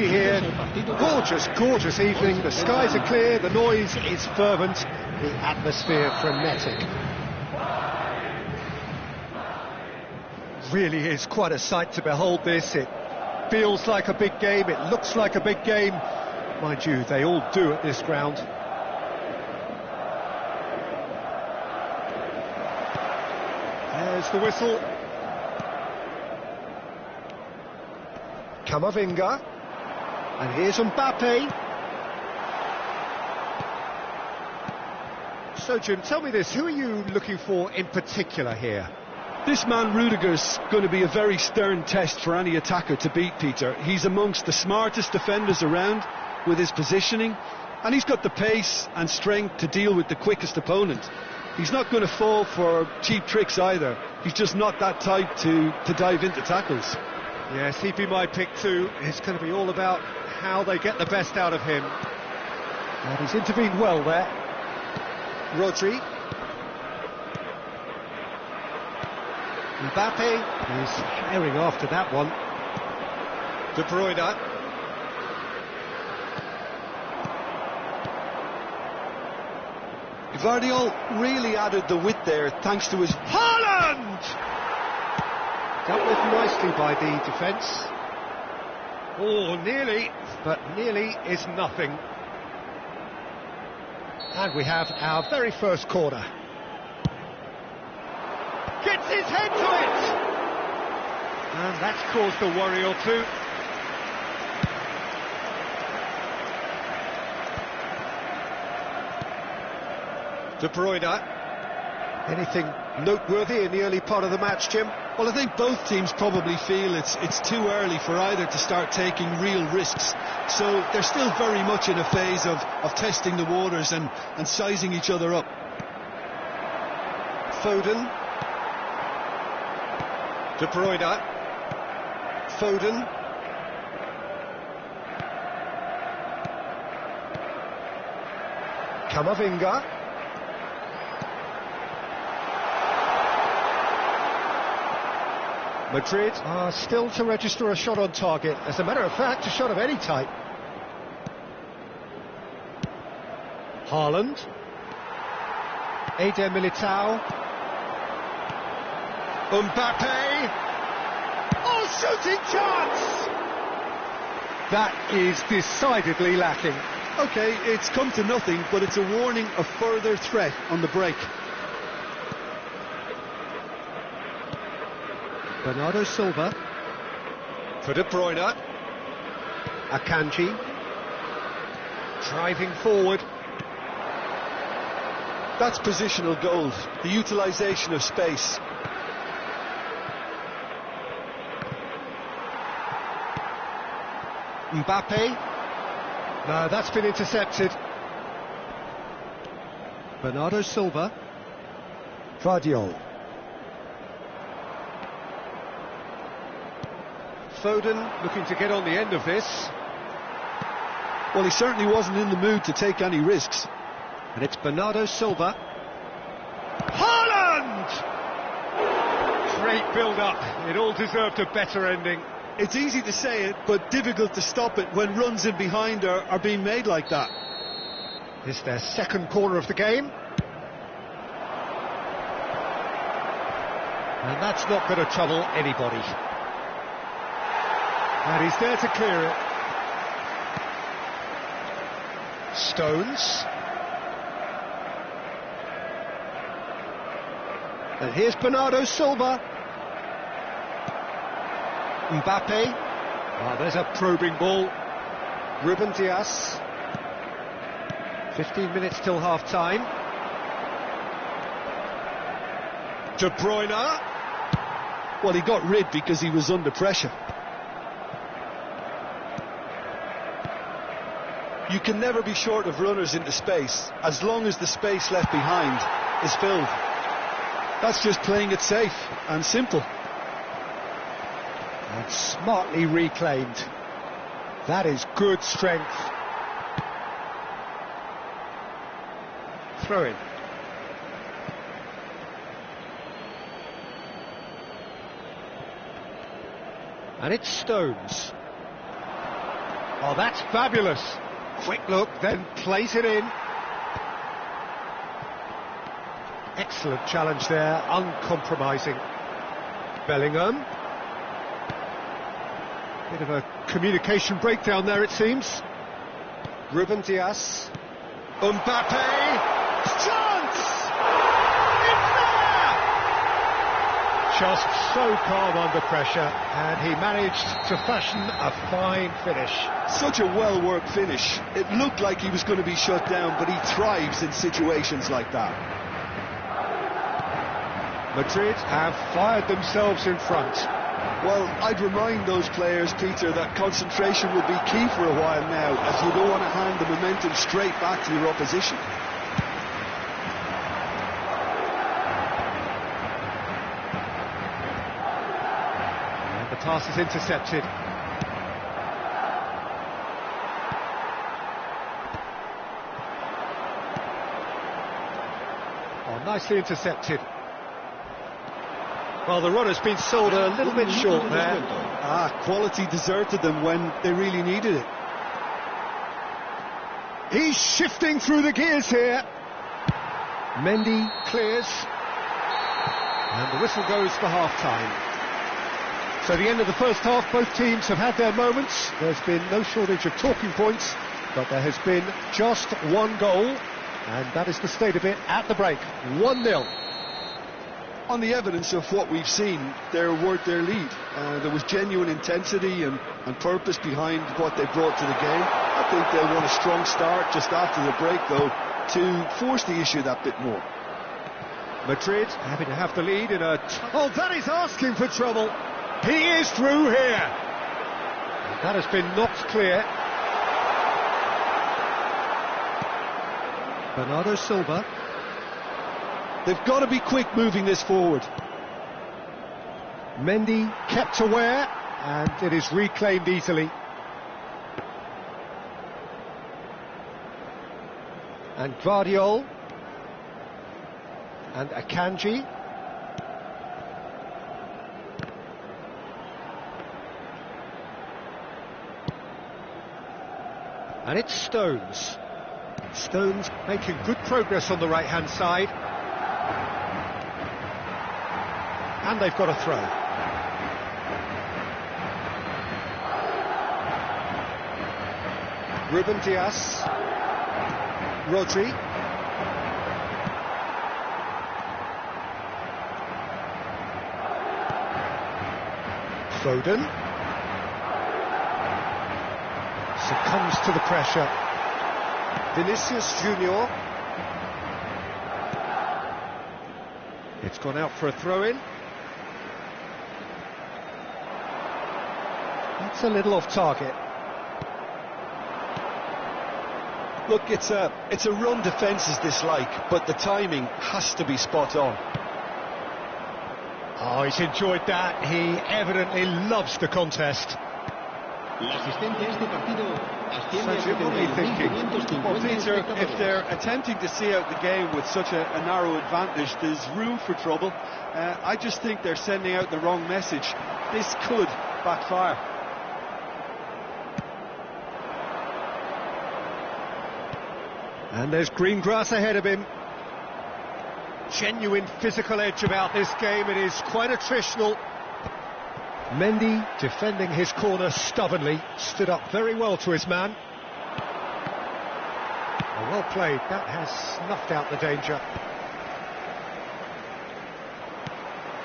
beauty here. Gorgeous, gorgeous evening. The skies are clear, the noise is fervent, the atmosphere frenetic. Really is quite a sight to behold this. It feels like a big game, it looks like a big game. Mind you, they all do at this ground. There's the whistle. Camavinga. And here's Mbappe. So, Jim, tell me this, who are you looking for in particular here? This man Rudiger's going to be a very stern test for any attacker to beat, Peter. He's amongst the smartest defenders around with his positioning, and he's got the pace and strength to deal with the quickest opponent. He's not going to fall for cheap tricks either. He's just not that type to dive into tackles. Yes, he'd be my pick too. It's going to be all about how they get the best out of him. And he's intervened well there. Rodri. Mbappe is herring after that one. De Bruyne. Guardiola really added the width there thanks to his... Haaland! Dealt with nicely by the defence. Oh, nearly, but nearly is nothing. And we have our very first corner. Gets his head to it! And that's caused a worry or two. De Bruyne. Anything noteworthy in the early part of the match, Jim? Well, I think both teams probably feel it's too early for either to start taking real risks. So they're still very much in a phase of testing the waters and sizing each other up. Foden. De Bruyne. Foden. Camavinga. Madrid are still to register a shot on target. As a matter of fact, a shot of any type. Haaland. Eder Militao. Mbappe. Oh, shooting chance! That is decidedly lacking. OK, it's come to nothing, but it's a warning of further threat on the break. Bernardo Silva. For De Bruyne. Akanji. Driving forward. That's positional gold, the utilisation of space. Mbappe. No, that's been intercepted. Bernardo Silva. Guardiola. Foden looking to get on the end of this. Well, he certainly wasn't in the mood to take any risks. And it's Bernardo Silva. Haaland! Great build-up. It all deserved a better ending. It's easy to say it, but difficult to stop it when runs in behind are being made like that. This is their second corner of the game. And that's not going to trouble anybody. And he's there to clear it. Stones. And here's Bernardo Silva. Mbappe. Oh, there's a probing ball. Ruben Dias. 15 minutes till half-time. De Bruyne. Well, he got rid because he was under pressure. You can never be short of runners into space, as long as the space left behind is filled. That's just playing it safe and simple. And smartly reclaimed. That is good strength. Throw in. And it's Stones. Oh, that's fabulous. Quick look, then plays it in. Excellent challenge there, uncompromising. Bellingham. Bit of a communication breakdown there, it seems. Ruben Dias. Mbappe. Chance! It's there! Just so calm under pressure, and he managed to fashion a fine finish. Such a well-worked finish. It looked like he was going to be shut down, but he thrives in situations like that. Madrid have fired themselves in front. Well, I'd remind those players, Peter, that concentration will be key for a while now, as you don't want to hand the momentum straight back to your opposition. And the pass is intercepted. Oh, nicely intercepted. Well, the run has been sold a little bit short there. Quality deserted them when they really needed it. He's shifting through the gears here. Mendy clears. And the whistle goes for half-time. So the end of the first half, both teams have had their moments. There's been no shortage of talking points, but there has been just one goal, and that is the state of it at the break. 1-0. On the evidence of what we've seen, they're worth their lead. There was genuine intensity and purpose behind what they brought to the game. I think they'll want a strong start just after the break, though, to force the issue that bit more. Madrid happy to have the lead in a... Oh, that is asking for trouble. He is through here. And that has been knocked clear. Bernardo Silva. They've got to be quick moving this forward. Mendy kept aware, and it is reclaimed easily. And Guardiol. And Akanji. And it's Stones. Stones making good progress on the right-hand side. And they've got a throw. Ruben Dias. Rodri. Foden. Succumbs to the pressure. Vinicius Junior. It's gone out for a throw-in. That's a little off target. Look, it's a run defence is dislike, but the timing has to be spot on. Oh, he's enjoyed that. He evidently loves the contest. Sancho, what are you thinking? Well, Peter, if they're attempting to see out the game with such a narrow advantage, there's room for trouble. I just think they're sending out the wrong message. This could backfire. And there's green grass ahead of him. Genuine physical edge about this game. It is quite attritional. Mendy defending his corner stubbornly, stood up very well to his man. Oh, well played, that has snuffed out the danger.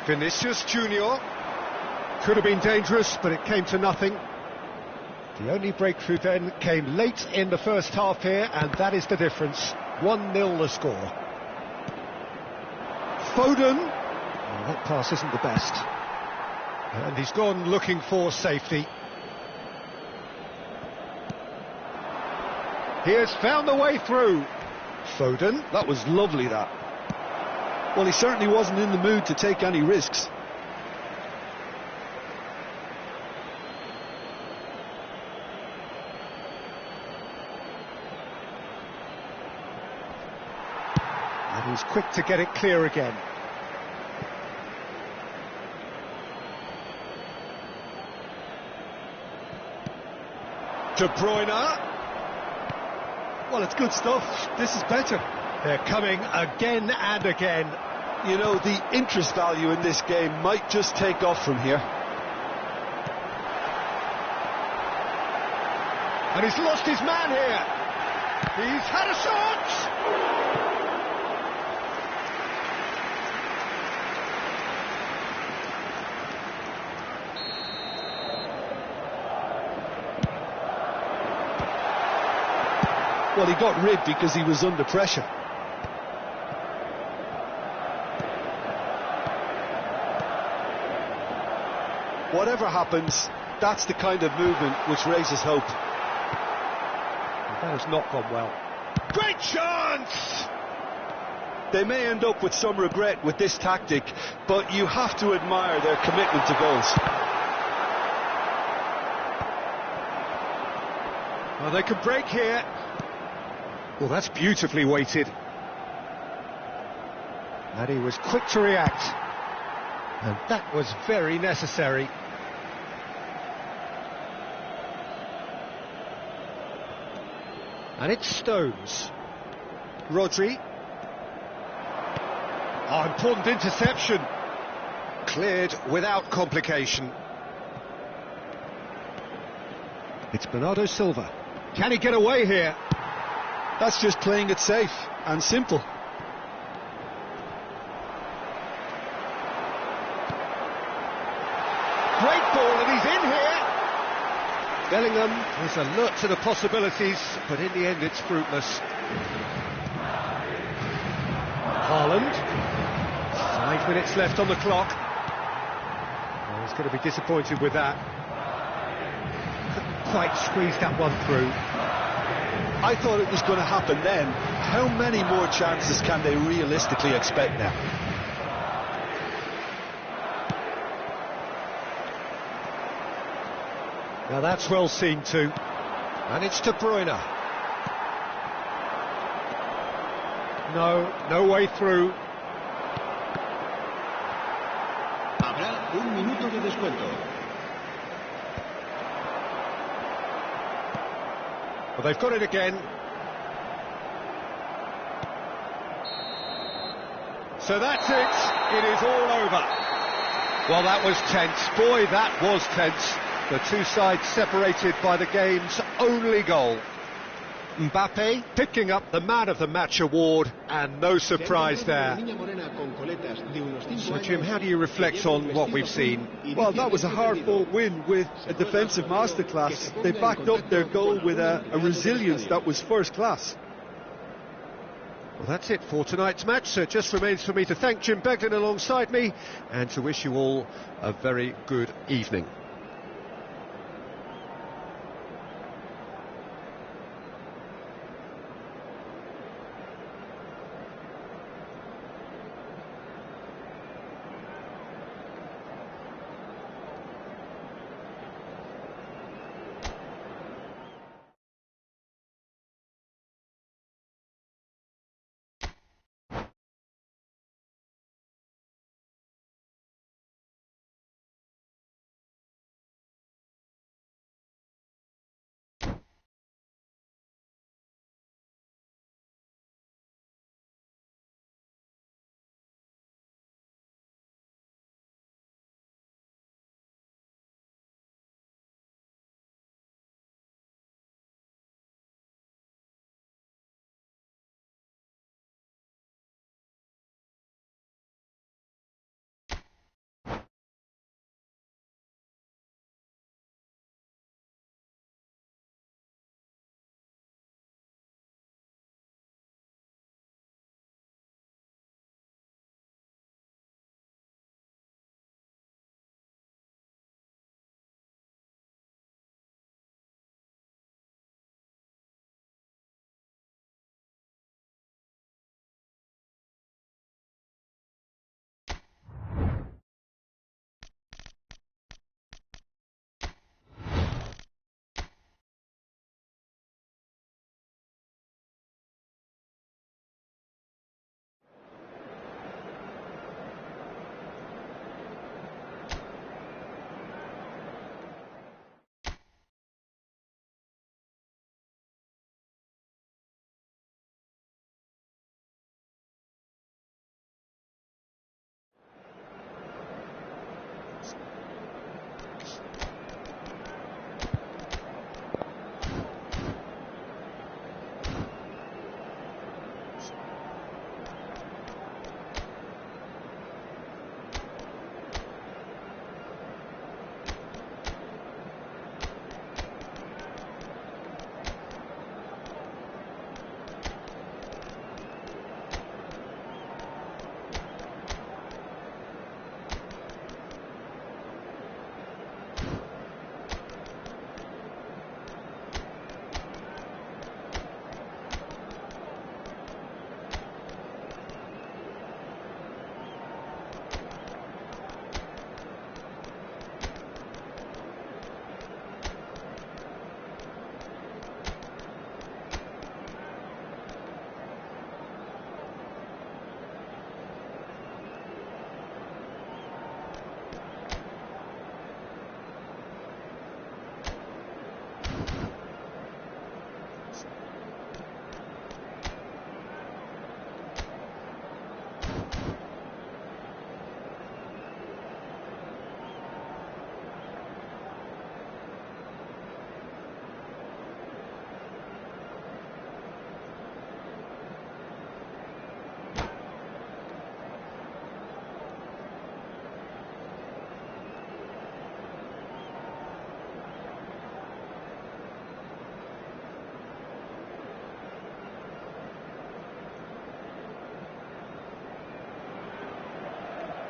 Vinicius Junior. Could have been dangerous, but it came to nothing. The only breakthrough then came late in the first half here, and that is the difference. 1-0 the score. Foden. Oh, that pass isn't the best. And he's gone looking for safety. He has found the way through. Foden. That was lovely, that. Well, he certainly wasn't in the mood to take any risks. And he's quick to get it clear again. De Bruyne. Well, it's good stuff. This is better. They're coming again and again. You know, the interest value in this game might just take off from here. And he's lost his man here. He's had a shot. Well, he got rid because he was under pressure. Whatever happens, that's the kind of movement which raises hope. That has not gone well. Great chance! They may end up with some regret with this tactic, but you have to admire their commitment to goals. Well, they can break here. Well, that's beautifully weighted. And he was quick to react. And that was very necessary. And it's Stones. Rodri. Oh, important interception. Cleared without complication. It's Bernardo Silva. Can he get away here? That's just playing it safe and simple. Great ball, and he's in here. Bellingham is alert to the possibilities, but in the end it's fruitless. Haaland. 5 minutes left on the clock. Oh, he's going to be disappointed with that. Couldn't quite squeeze that one through. I thought it was going to happen then. How many more chances can they realistically expect now? Now that's well seen too. And it's De Bruyne. No way through. Habrá un minuto de descuento. Well, they've got it again. So that's it. It is all over. Well, that was tense. Boy, that was tense. The two sides separated by the game's only goal. Mbappe picking up the Man of the Match award, and no surprise there. So, Jim, how do you reflect on what we've seen? Well, that was a hard-fought win with a defensive masterclass. They backed up their goal with a resilience that was first class. Well, that's it for tonight's match. So it just remains for me to thank Jim Beglin alongside me and to wish you all a very good evening.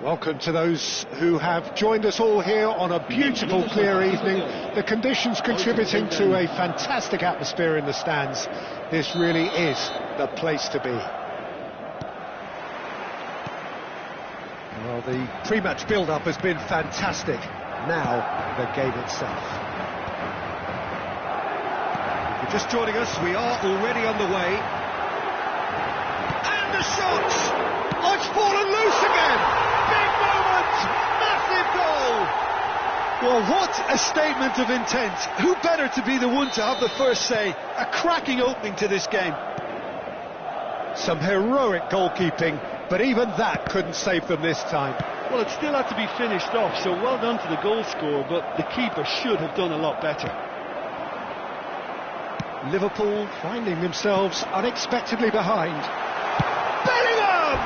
Welcome to those who have joined us all here on a beautiful, clear evening. The conditions contributing to a fantastic atmosphere in the stands. This really is the place to be. Well, the pre-match build-up has been fantastic. Now, the game itself. If you're just joining us, we are already on the way. And the shots! Oh, it's fallen loose again! Big moment! Massive goal! Well, what a statement of intent. Who better to be the one to have the first say? A cracking opening to this game. Some heroic goalkeeping, but even that couldn't save them this time. Well, it still had to be finished off, so well done to the goal scorer, but the keeper should have done a lot better. Liverpool finding themselves unexpectedly behind. Bellingham!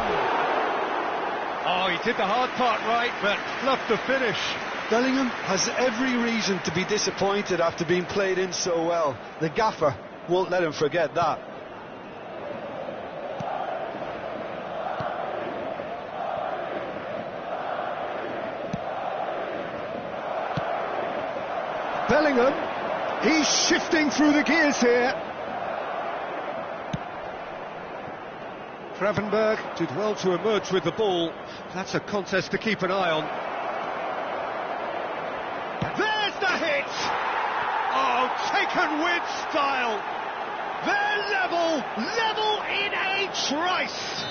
Oh, he did the hard part right, but fluffed the finish. Bellingham has every reason to be disappointed after being played in so well. The gaffer won't let him forget that. Bellingham, he's shifting through the gears here. Gravenberg did well to emerge with the ball. That's a contest to keep an eye on. There's the hit! Oh, taken with style. They're level in a trice.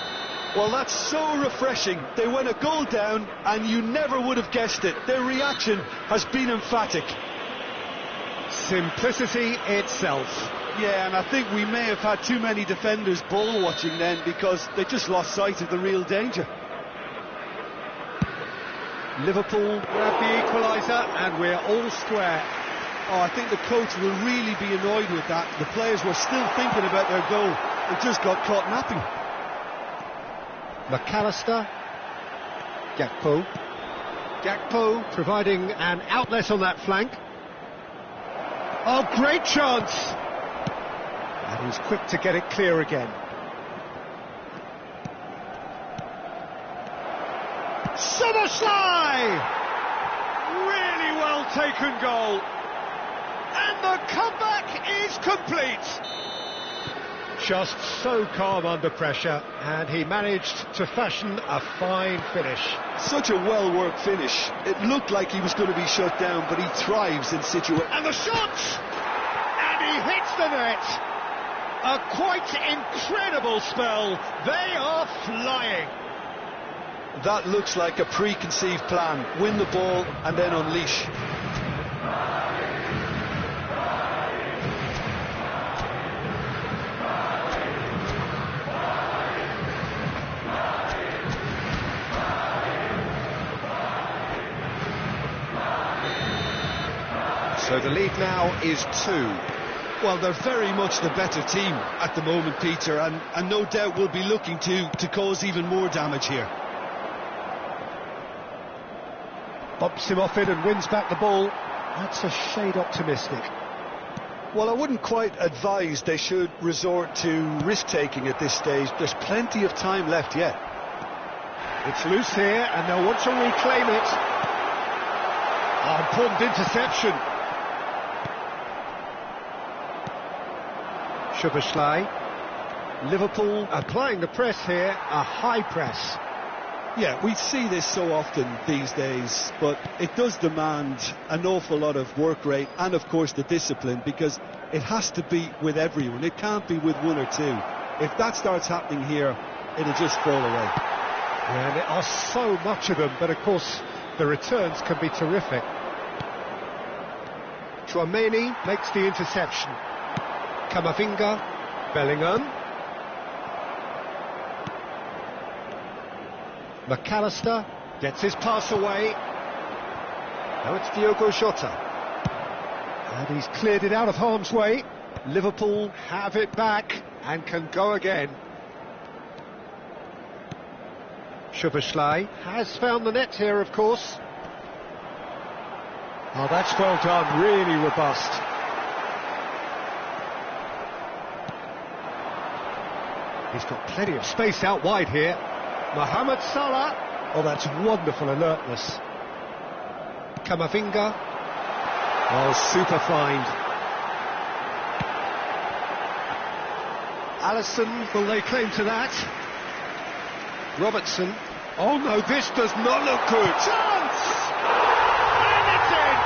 Well, that's so refreshing. They went a goal down and you never would have guessed it. Their reaction has been emphatic. Simplicity itself. Yeah, and I think we may have had too many defenders ball watching then because they just lost sight of the real danger. Liverpool grab the equaliser and we're all square. Oh, I think the coach will really be annoyed with that. The players were still thinking about their goal. They just got caught napping. McAllister. Gakpo providing an outlet on that flank. Oh, great chance! And he's quick to get it clear again. Soboslai! Really well taken goal. And the comeback is complete. Just so calm under pressure, and he managed to fashion a fine finish. Such a well-worked finish. It looked like he was going to be shut down, but he thrives in situations. And the shot! And he hits the net. A quite incredible spell. They are flying. That looks like a preconceived plan. Win the ball and then unleash. So the lead now is 2. Well, they're very much the better team at the moment, Peter, and no doubt will be looking to cause even more damage here. Bumps him off it and wins back the ball. That's a shade optimistic. Well, I wouldn't quite advise they should resort to risk-taking at this stage. There's plenty of time left yet. It's loose here, and they'll want to reclaim it. Oh, important interception. Soboslai. Liverpool applying the press here, a high press. Yeah, we see this so often these days, but it does demand an awful lot of work rate and, of course, the discipline, because it has to be with everyone. It can't be with one or two. If that starts happening here, it'll just fall away. Yeah, there are so much of them, but, of course, the returns can be terrific. Chouameni makes the interception. Camavinga, Bellingham. McAllister gets his pass away. Now it's Diogo Jota. And he's cleared it out of harm's way. Liverpool have it back and can go again. Soboslai has found the net here, of course. Oh, that's well done, really robust. He's got plenty of space out wide here. Mohamed Salah Oh, that's wonderful alertness. Camavinga. Oh, super find. Alisson, will they claim to that? Robertson. Oh no, this does not look good. Chance! And it's in!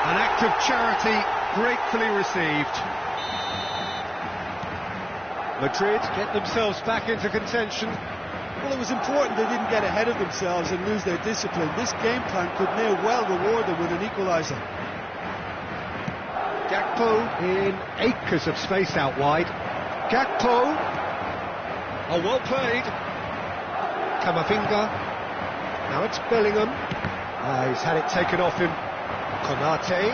An act of charity gratefully received. Madrid get themselves back into contention. Well, it was important they didn't get ahead of themselves and lose their discipline. This game plan could now well reward them with an equaliser. Gakpo in acres of space out wide. Gakpo. Oh, well played. Camavinga. Now it's Bellingham. He's had it taken off him. Konate.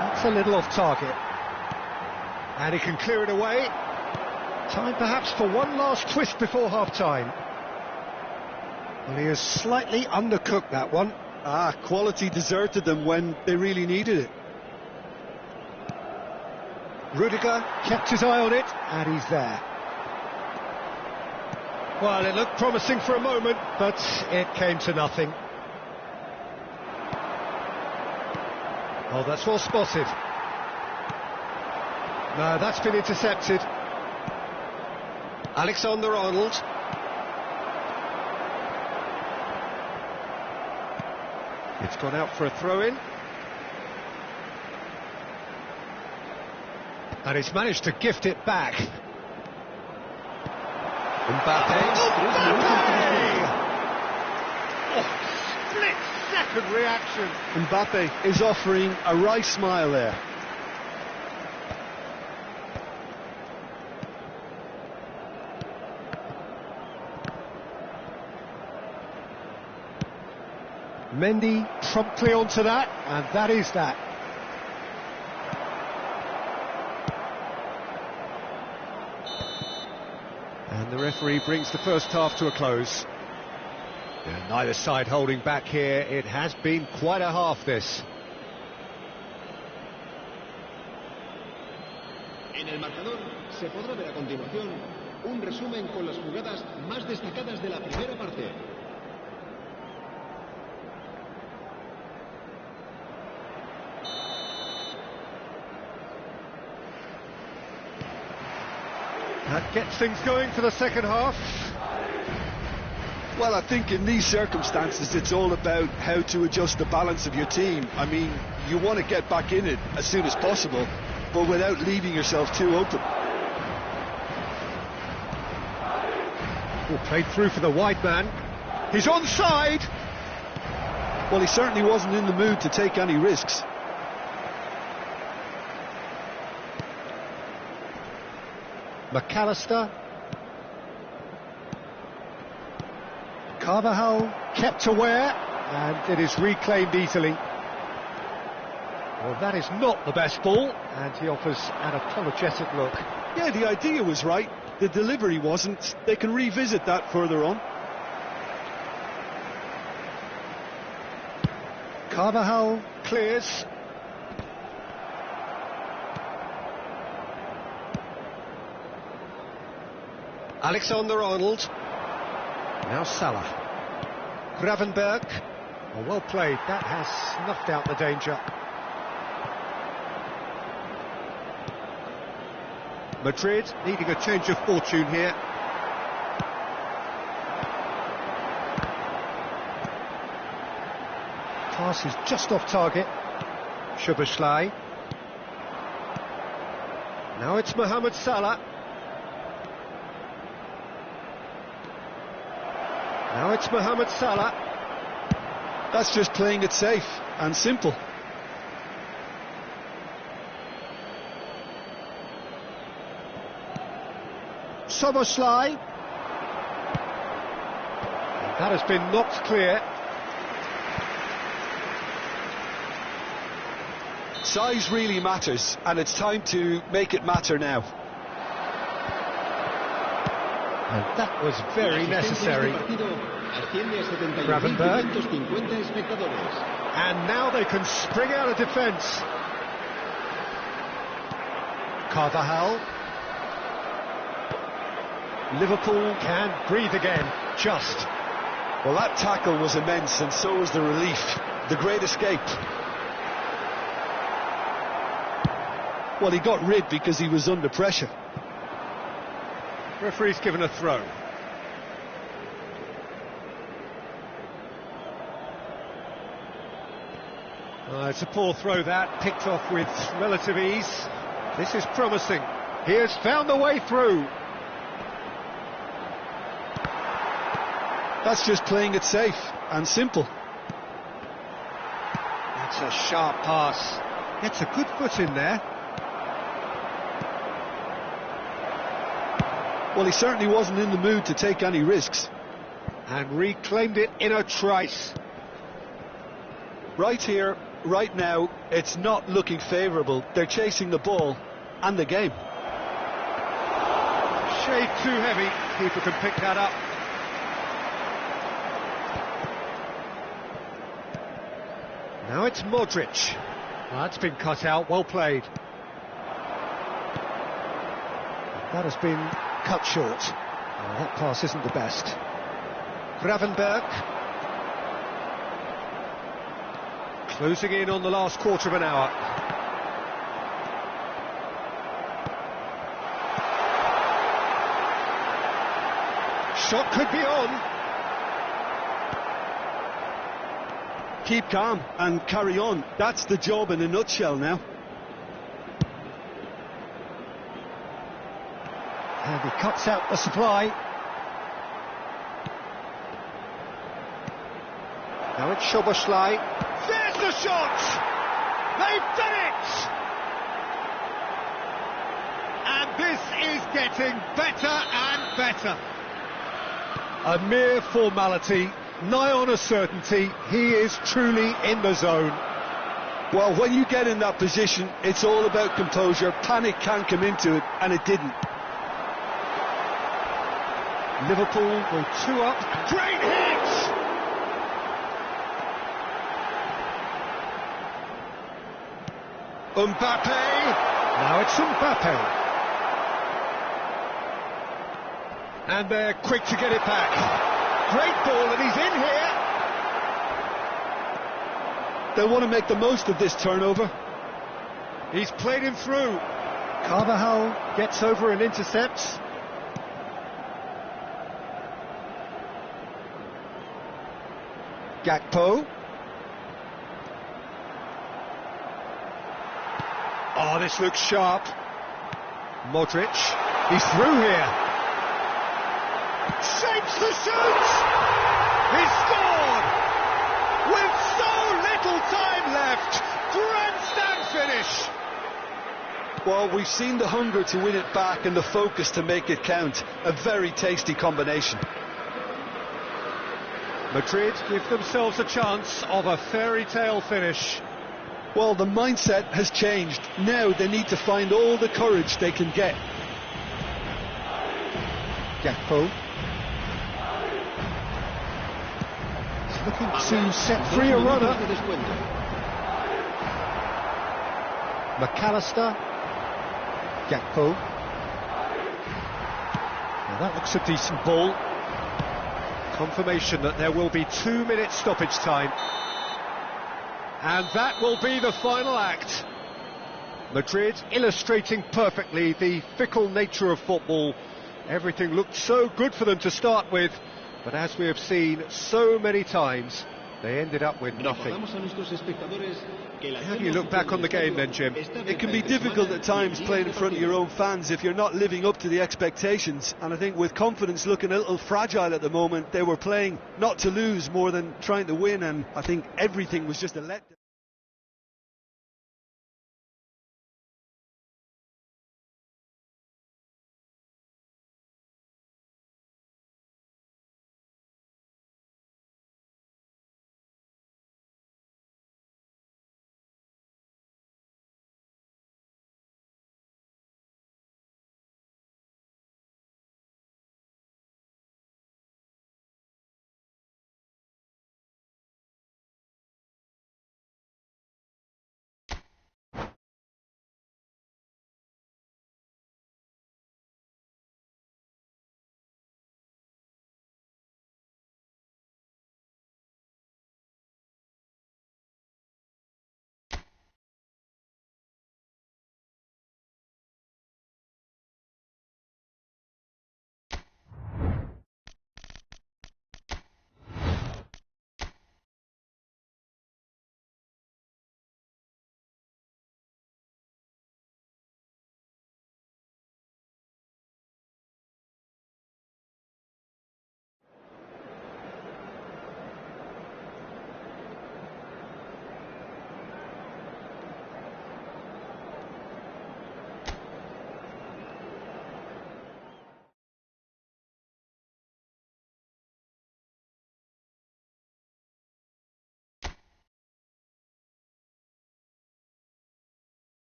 That's a little off target. And he can clear it away. Time perhaps for one last twist before half-time. Well, he has slightly undercooked that one. Quality deserted them when they really needed it. Rudiger kept his eye on it, and he's there. Well, it looked promising for a moment, but it came to nothing. Oh, that's well spotted. No, that's been intercepted. Alexander-Arnold. It's gone out for a throw-in. And he's managed to gift it back. Mbappe. Oh, split-second reaction. Mbappe is offering a wry smile there. Mendy promptly onto that, and that is that. And the referee brings the first half to a close. And neither side holding back here. It has been quite a half, this. En el marcador se podrá ver a continuación un resumen con las jugadas más destacadas de la primera parte. That gets things going for the second half. Well, I think in these circumstances it's all about how to adjust the balance of your team. I mean, you want to get back in it as soon as possible, but without leaving yourself too open. Oh, played through for the wide man. He's onside. Well, he certainly wasn't in the mood to take any risks. McAllister. Carvajal kept aware, and it is reclaimed easily. Well, that is not the best ball, and he offers an apologetic look. Yeah, the idea was right, the delivery wasn't. They can revisit that further on. Carvajal clears. Alexander-Arnold. Now Salah. Gravenberg. Oh, well played. That has snuffed out the danger. Madrid needing a change of fortune here. Pass is just off target. Szoboszlai. Now it's Mohamed Salah. Now it's Mohamed Salah. That's just playing it safe and simple. Szoboszlai. That has been knocked clear. Size really matters, and it's time to make it matter now. And that was very necessary. Gravenberg. And now they can spring out of defence. Carvajal. Liverpool can breathe again. just. Well, that tackle was immense, and so was the relief. The great escape. Well, he got rid because he was under pressure. Referee's given a throw. It's a poor throw that, picked off with relative ease. This is promising. He has found the way through. That's just playing it safe and simple. That's a sharp pass. Gets a good foot in there. Well, he certainly wasn't in the mood to take any risks. And reclaimed it in a trice. Right here, right now, it's not looking favourable. They're chasing the ball and the game. Shade too heavy. Keeper can pick that up. Now it's Modric. Well, that's been cut out, well played. That has been cut short. Oh, that pass isn't the best. Gravenberg. Closing in on the last quarter of an hour. Shot could be on. Keep calm and carry on. That's the job in a nutshell now. And he cuts out the supply. Now it's Szoboszlai. There's the shot! They've done it! And this is getting better and better. A mere formality, nigh on a certainty. He is truly in the zone. Well, when you get in that position, it's all about composure. Panic can't come into it, and it didn't. Liverpool go 2 up. Great hit! Mbappe. Now it's Mbappe. And they're quick to get it back. Great ball, and he's in here. They'll want to make the most of this turnover. He's played him through. Carvajal gets over and intercepts. Gakpo. Oh, this looks sharp. Modric. He's through here. Shapes the shoot! He's scored! With so little time left. Grandstand finish. Well, we've seen the hunger to win it back and the focus to make it count. A very tasty combination. Madrid give themselves a chance of a fairy tale finish. Well, the mindset has changed. Now they need to find all the courage they can get. Gakpo. He's looking to set free a runner. McAllister. Gakpo. Now that looks a decent ball. Confirmation that there will be 2 minutes stoppage time. And that will be the final act. Madrid illustrating perfectly the fickle nature of football. Everything looked so good for them to start with, but as we have seen so many times, they ended up with nothing. How do you look back on the game then, Jim? It can be difficult at times playing in front of your own fans if you're not living up to the expectations, and I think with confidence looking a little fragile at the moment, they were playing not to lose more than trying to win, and I think everything was just a letdown.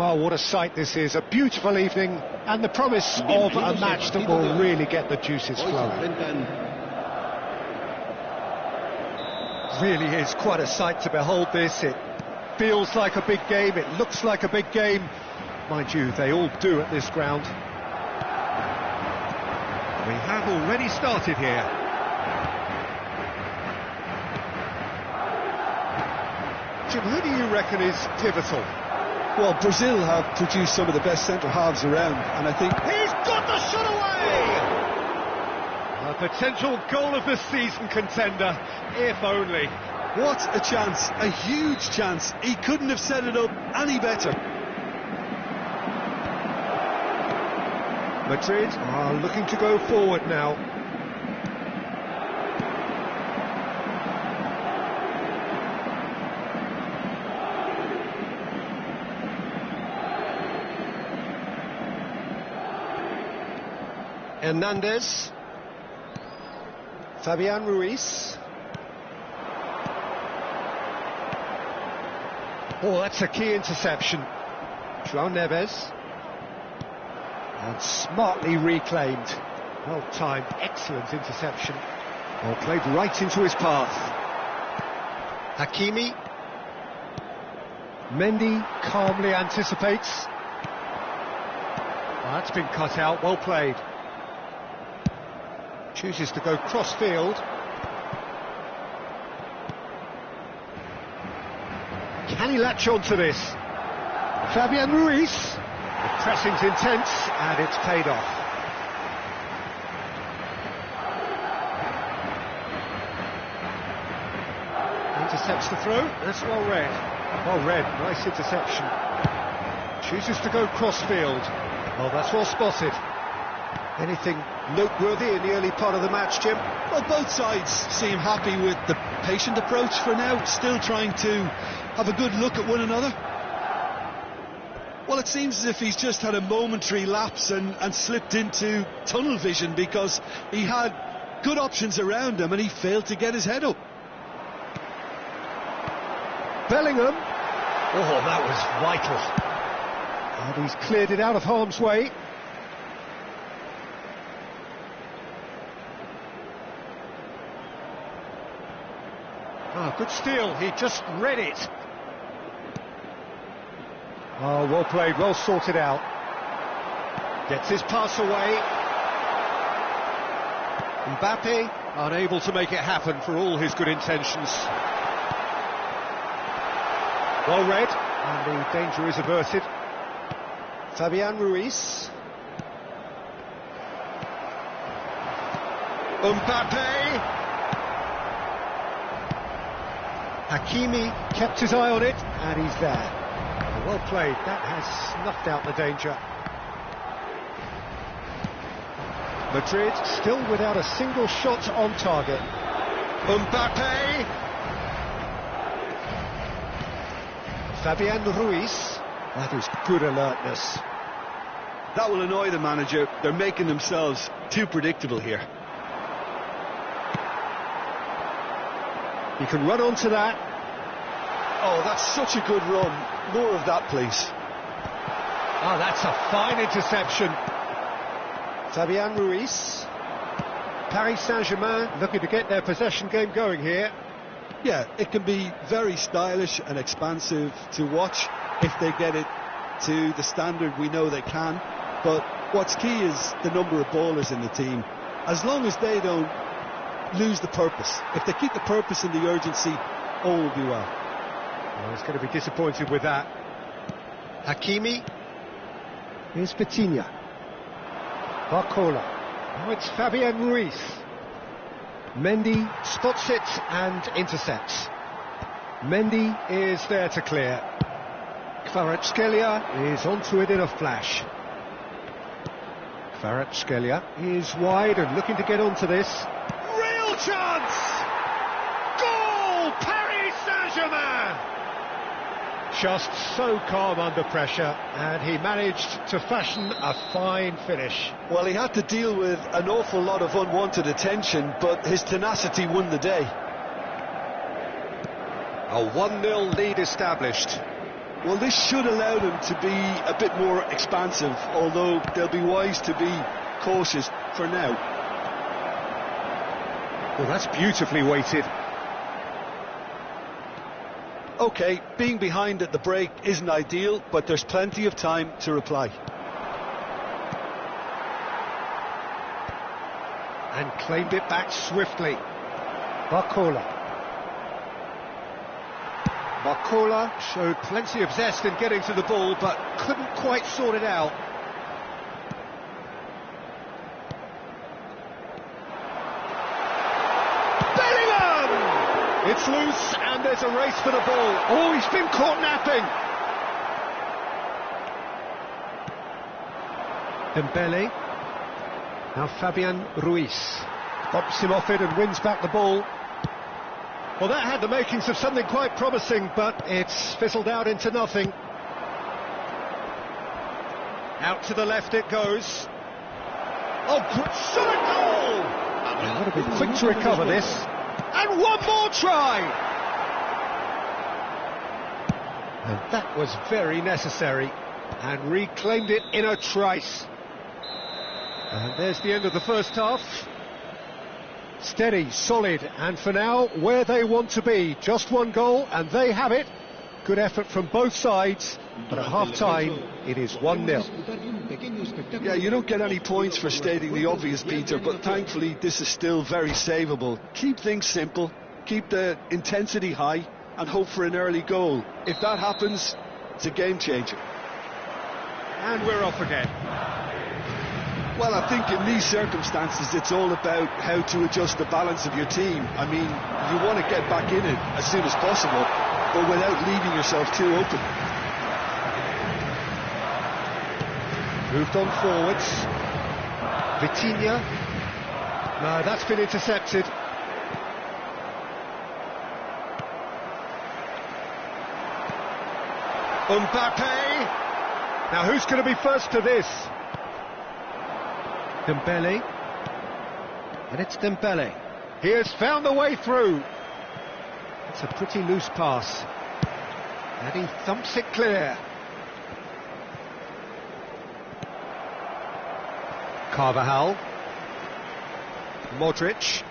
Well, what a sight this is, a beautiful evening, and the promise of a match that will really get the juices flowing. Really is quite a sight to behold this. It feels like a big game, it looks like a big game. Mind you, they all do at this ground. We have already started here. Jim, who do you reckon is pivotal? Well, Brazil have produced some of the best centre-halves around, and I think... He's got the shot away! A potential goal of the season contender, if only. What a chance, a huge chance. He couldn't have set it up any better. Madrid are looking to go forward now. Hernandez, Fabian Ruiz. Oh, that's a key interception. João Neves. And smartly reclaimed. Well timed, excellent interception. Well played right into his path. Hakimi. Mendy calmly anticipates. Well, that's been cut out, well played. Chooses to go cross-field. Can he latch on to this? Fabian Ruiz. The pressing's intense, and it's paid off. Intercepts the throw, that's well read. Well read, nice interception. Chooses to go cross-field. Well, that's well spotted. Anything noteworthy in the early part of the match, Jim? Well, both sides seem happy with the patient approach for now, still trying to have a good look at one another. Well, it seems as if he's just had a momentary lapse and slipped into tunnel vision, because he had good options around him and he failed to get his head up. Bellingham. Oh, that was vital. And he's cleared it out of harm's way. Ah, good steal, he just read it. Oh, well played, well sorted out. Gets his pass away. Mbappe, unable to make it happen for all his good intentions. Well read, and the danger is averted. Fabian Ruiz. Mbappe. Hakimi kept his eye on it, and he's there. Well played, that has snuffed out the danger. Madrid still without a single shot on target. Mbappe. Fabian Ruiz. That is good alertness. That will annoy the manager. They're making themselves too predictable here. He can run onto that. Oh, that's such a good run. More of that, please. Oh, that's a fine interception. Fabian Ruiz. Paris Saint-Germain looking to get their possession game going here. Yeah, it can be very stylish and expansive to watch if they get it to the standard we know they can. But what's key is the number of ballers in the team. As long as they don't lose the purpose. If they keep the purpose and the urgency, all will be well. Well, he's going to be disappointed with that. Hakimi. Here's Vitinha. Barcola. Now it's Fabian Ruiz. Mendy spots it and intercepts. Mendy is there to clear. Kvaratskhelia is onto it in a flash. Kvaratskhelia is wide and looking to get onto this. Real chance! Goal! Paris Saint-Germain! Just so calm under pressure, and he managed to fashion a fine finish. Well, he had to deal with an awful lot of unwanted attention, but his tenacity won the day. A 1-0 lead established. Well, this should allow them to be a bit more expansive, although they'll be wise to be cautious for now. Well, that's beautifully weighted. OK, being behind at the break isn't ideal, but there's plenty of time to reply. And claimed it back swiftly. Barcola. Barcola showed plenty of zest in getting to the ball, but couldn't quite sort it out. Bellingham! It's loose, and there's a race for the ball. Oh, he's been caught napping. Dembele. Now Fabian Ruiz bumps him off it and wins back the ball. Well, that had the makings of something quite promising, but it's fizzled out into nothing. Out to the left it goes. Oh, solid goal! Got to be quick to recover this. And one more try! And that was very necessary. And reclaimed it in a trice. And there's the end of the first half. Steady, solid, and for now, where they want to be. Just one goal, and they have it. Good effort from both sides, but at half-time, it is 1-0. Yeah, you don't get any points for stating the obvious, Peter, but thankfully this is still very savable. Keep things simple, keep the intensity high, and hope for an early goal. If that happens, it's a game-changer. And we're off again. Well, I think in these circumstances it's all about how to adjust the balance of your team. I mean, you want to get back in it as soon as possible, but without leaving yourself too open. Moved on forwards. Vitinha. No, that's been intercepted. Mbappe. Now who's going to be first to this? Dembele, and it's Dembele. He has found the way through. It's a pretty loose pass, and he thumps it clear. Carvajal, Modric,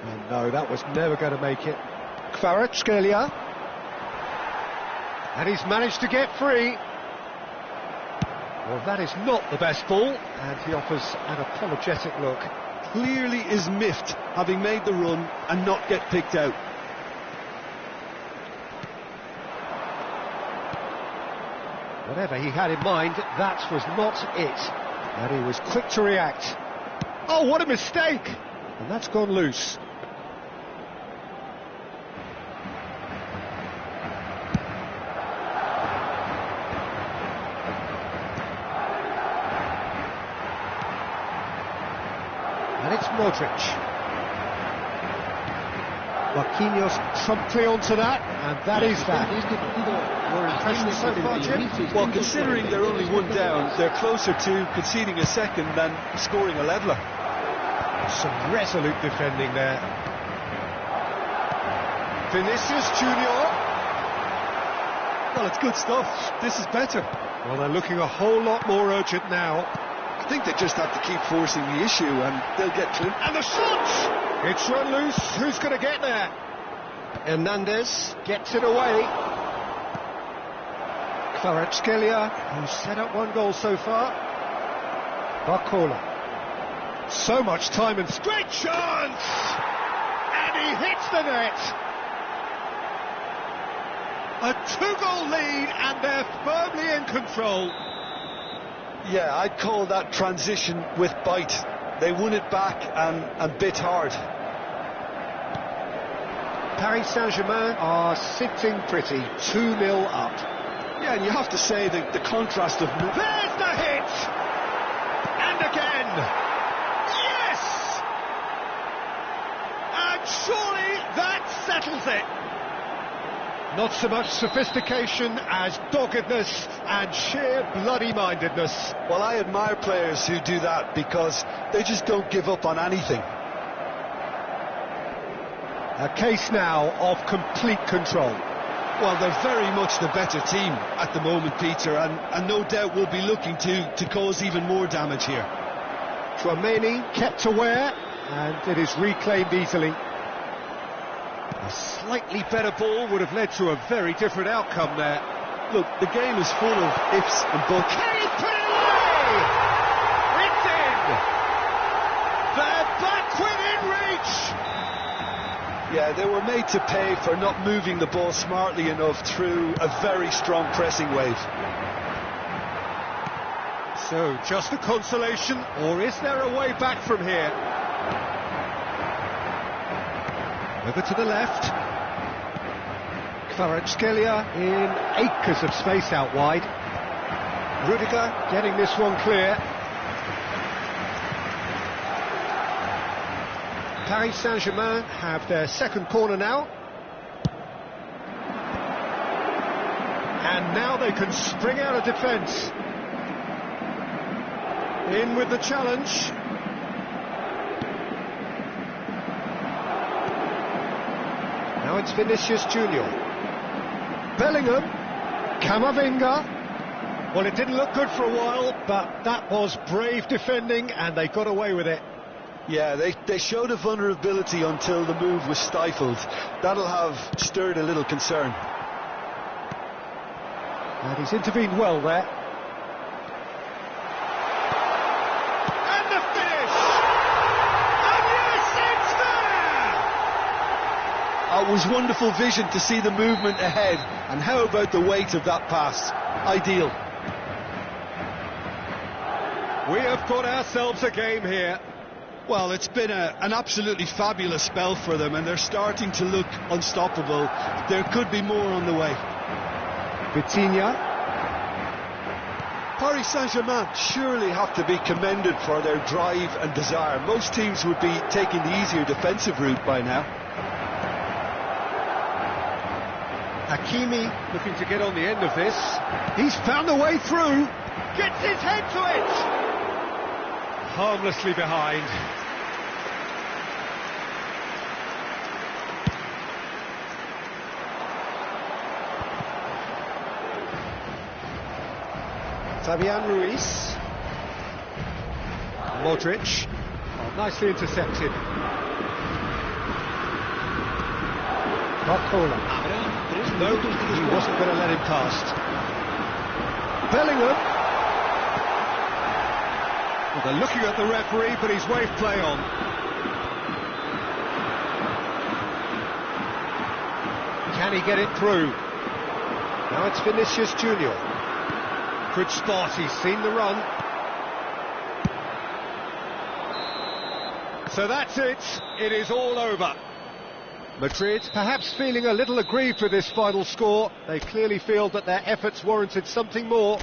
and no, that was never going to make it. Kvaratskhelia, and he's managed to get free. Well, that is not the best ball, and he offers an apologetic look. Clearly is miffed, having made the run and not get picked out. Whatever he had in mind, that was not it. And he was quick to react. Oh, what a mistake! And that's gone loose. And it's Modric. Marquinhos promptly onto that, and that is that. Your impressions so far, Jim? Well, considering they're only one down, they're closer to conceding a second than scoring a leveller. Some resolute defending there. Vinicius Junior. Well, it's good stuff. This is better. Well, they're looking a whole lot more urgent now. I think they just have to keep forcing the issue and they'll get clean. And the shot! It's run loose. Who's going to get there? Hernandez gets it away. Kvaratskhelia, who's set up one goal so far. Barcola. So much time and great chance! And he hits the net! A 2-goal lead and they're firmly in control. Yeah, I'd call that transition with bite. They won it back and bit hard. Paris Saint-Germain are sitting pretty, 2-0 up. Yeah, and you have to say the contrast of... There's the hit! And again! Yes! And surely that settles it! Not so much sophistication as doggedness and sheer bloody-mindedness. Well, I admire players who do that because they just don't give up on anything. A case now of complete control. Well, they're very much the better team at the moment, Peter, and no doubt will be looking to cause even more damage here. Chouameni kept aware, and it is reclaimed easily. A slightly better ball would have led to a very different outcome there. Look, the game is full of ifs and buts. Can he put it away? It's in! They're back within reach! Yeah, they were made to pay for not moving the ball smartly enough through a very strong pressing wave. So, just a consolation, or is there a way back from here? Over to the left. Kvaratskhelia in acres of space out wide. Rudiger getting this one clear. Paris Saint-Germain have their second corner now. And now they can spring out of defence. In with the challenge. Now it's Vinicius Junior. Bellingham. Camavinga. Well, it didn't look good for a while, but that was brave defending, and they got away with it. Yeah, they showed a vulnerability until the move was stifled. That'll have stirred a little concern. And he's intervened well there. And the finish! And yes, it's there! It was wonderful vision to see the movement ahead, and how about the weight of that pass? Ideal. We have got ourselves a game here. Well, it's been an absolutely fabulous spell for them, and they're starting to look unstoppable. There could be more on the way. Vitinha. Paris Saint-Germain surely have to be commended for their drive and desire. Most teams would be taking the easier defensive route by now. Hakimi looking to get on the end of this. He's found a way through. Gets his head to it. Harmlessly behind. Fabian Ruiz. Modric. Oh, nicely intercepted. Barcola. No, he wasn't going to let him past. Bellingham. Well, they're looking at the referee, but he's waved play on. Can he get it through? Now it's Vinicius Junior. Good spot, he's seen the run. So that's it, it is all over. Madrid perhaps feeling a little aggrieved with this final score. They clearly feel that their efforts warranted something more.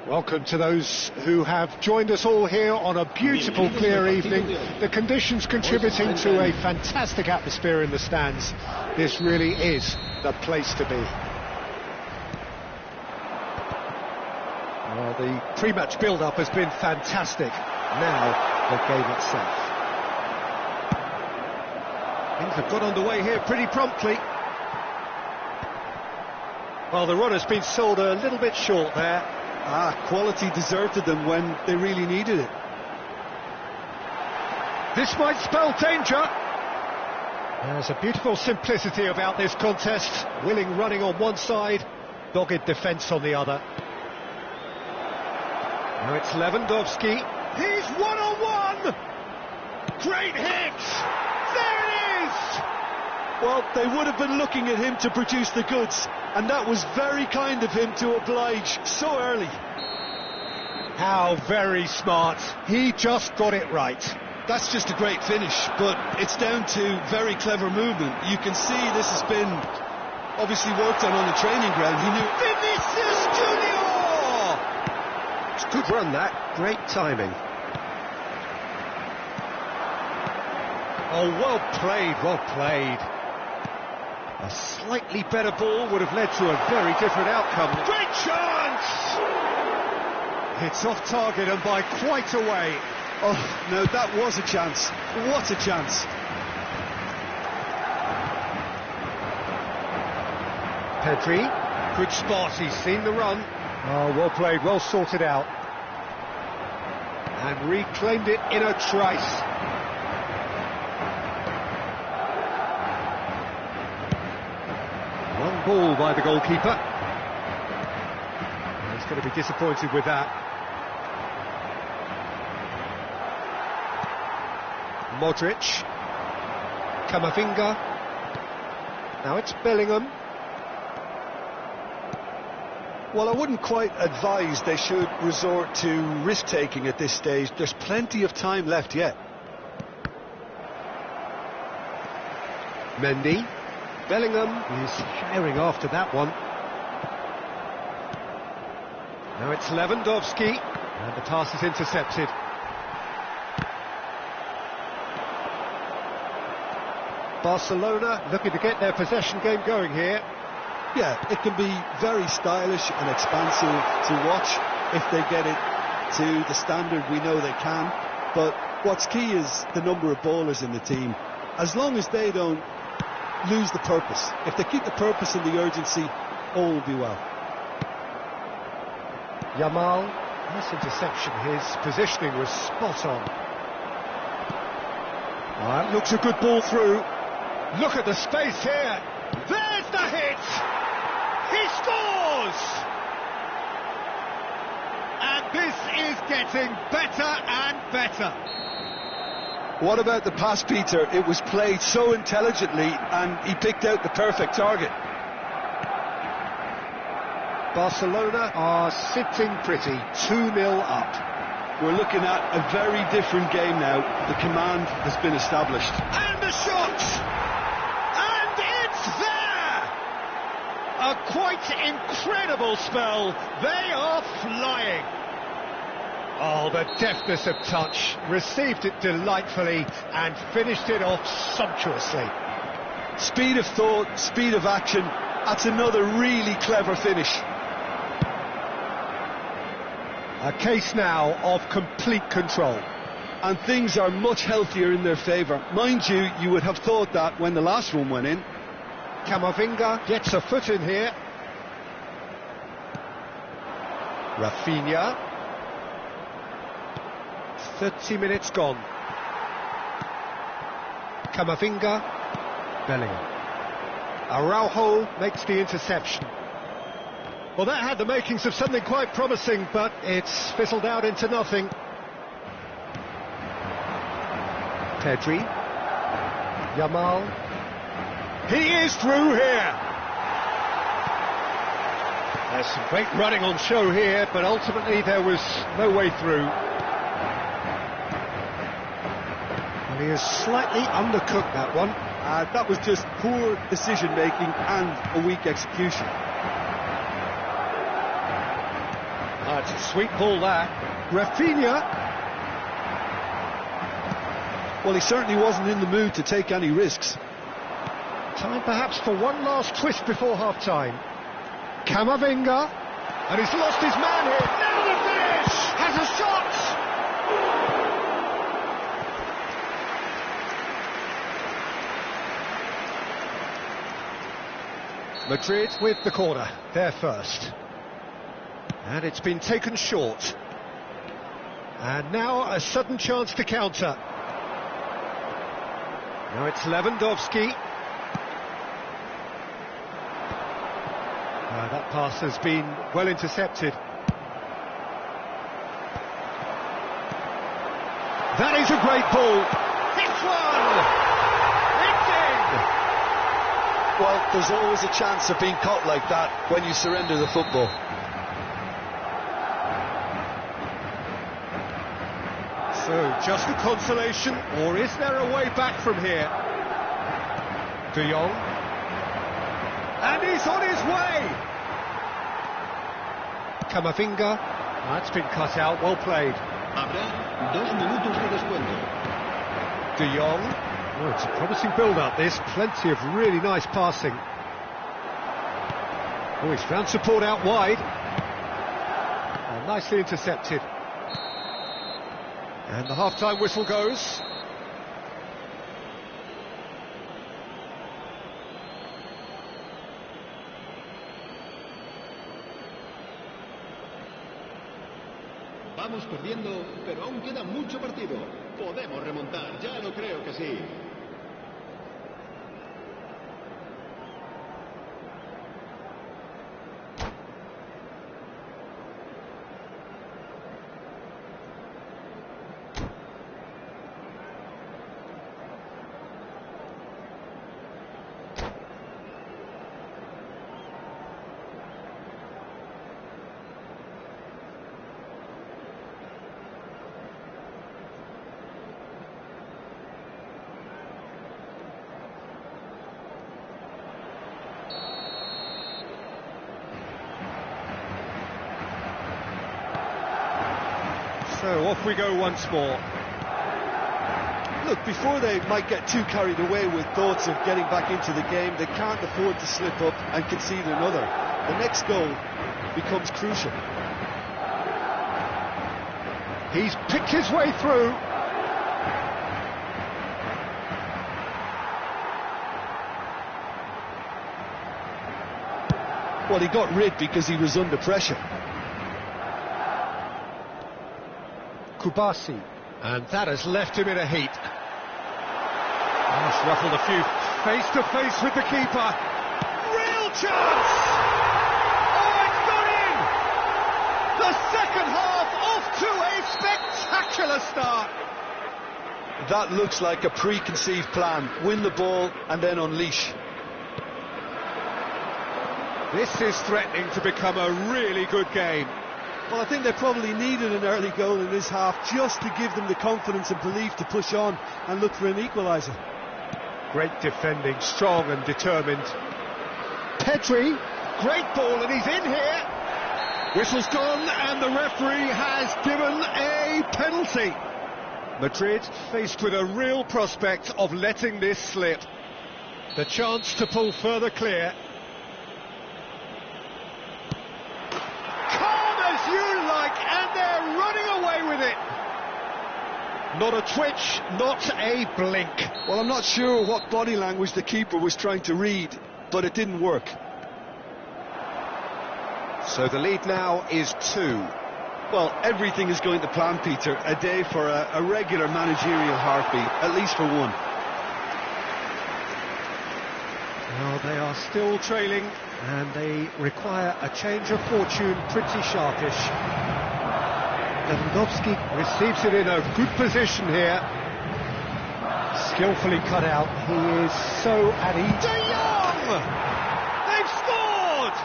Welcome to those who have joined us all here on a beautiful, clear evening. The conditions contributing to a fantastic atmosphere in the stands. This really is the place to be. Well, the pre-match build-up has been fantastic. Now, the game itself. Things have got underway here pretty promptly. Well, the run has been sold a little bit short there. Quality deserted them when they really needed it. This might spell danger. There's a beautiful simplicity about this contest. Willing running on one side, dogged defence on the other. Now it's Lewandowski. He's one-on-one! Great hit! There it is! Well, they would have been looking at him to produce the goods, and that was very kind of him to oblige so early. How very smart. He just got it right. That's just a great finish, but it's down to very clever movement. You can see this has been obviously worked on the training ground. He knew... Vinicius Junior! It's a good run, that. Great timing. Oh, well played, well played. A slightly better ball would have led to a very different outcome. Great chance! It's off target and by quite a way. Oh, no, that was a chance. What a chance. Pedri, good spot, he's seen the run. Oh, well played, well sorted out. And reclaimed it in a trice. Long ball by the goalkeeper. He's going to be disappointed with that. Modric. Camavinga. Now it's Bellingham. Well, I wouldn't quite advise they should resort to risk-taking at this stage. There's plenty of time left yet. Mendy. Bellingham is firing after that one. Now it's Lewandowski, and the pass is intercepted. Barcelona looking to get their possession game going here. Yeah, it can be very stylish and expansive to watch if they get it to the standard we know they can. But what's key is the number of ballers in the team. As long as they don't lose the purpose. If they keep the purpose and the urgency, all will be well. Yamal, nice interception. His positioning was spot on. That looks a good ball through. Look at the space here. There's the hit. He scores. And this is getting better and better. What about the pass, Peter? It was played so intelligently and he picked out the perfect target. Barcelona are sitting pretty, 2-0 up. We're looking at a very different game now. The command has been established. And the shot! And it's there! A quite incredible spell. They are flying. Oh, the deftness of touch. Received it delightfully and finished it off sumptuously. Speed of thought, speed of action. That's another really clever finish. A case now of complete control. And things are much healthier in their favour. Mind you, you would have thought that when the last one went in. Camavinga gets a foot in here. Rafinha. 30 minutes gone. Camavinga. Bellingham. Araujo makes the interception. Well, that had the makings of something quite promising, but it's fizzled out into nothing. Pedri. Yamal. He is through here. There's some great running on show here, but ultimately there was no way through. And he has slightly undercooked that one. That was just poor decision-making and a weak execution. It's a sweet ball that. Rafinha. Well, he certainly wasn't in the mood to take any risks. Time perhaps for one last twist before half-time. Camavinga. And he's lost his man here. Now the finish! Has a shot! Madrid with the corner, there first. And it's been taken short. And now a sudden chance to counter. Now it's Lewandowski. That pass has been well intercepted. That is a great ball. It's one! It's in! Well, there's always a chance of being caught like that when you surrender the football. So, just a consolation, or is there a way back from here? De Jong. And he's on his way! Camavinga. That's been cut out, well played. Habrá 2 minutos de descuento. De Jong. Oh, it's a promising build-up, this. Plenty of really nice passing. Oh, he's found support out wide. Oh, nicely intercepted. And the half-time whistle goes. Vamos perdiendo, pero aún queda mucho partido. Podemos remontar, ya lo creo que sí. So off we go once more. Look, before they might get too carried away with thoughts of getting back into the game, they can't afford to slip up and concede another. The next goal becomes crucial. He's picked his way through. Well, he got rid because he was under pressure. Kubasi, and that has left him in a heap. That's ruffled a few. Face to face with the keeper. Real chance! Oh, it's gone in! The second half off to a spectacular start. That looks like a preconceived plan. Win the ball and then unleash. This is threatening to become a really good game. Well, I think they probably needed an early goal in this half just to give them the confidence and belief to push on and look for an equaliser. Great defending, strong and determined. Pedri, great ball, and he's in here. Whistle's gone, and the referee has given a penalty. Madrid faced with a real prospect of letting this slip. The chance to pull further clear. And they're running away with it. Not a twitch, not a blink. Well, I'm not sure what body language the keeper was trying to read, but it didn't work. So the lead now is 2. Well, everything is going to plan, Peter. A day for a regular managerial heartbeat, at least for one. Well, they are still trailing, and they require a change of fortune pretty sharpish. Lewandowski receives it in a good position here. Skillfully cut out. He is so at ease. De Jong! They've scored!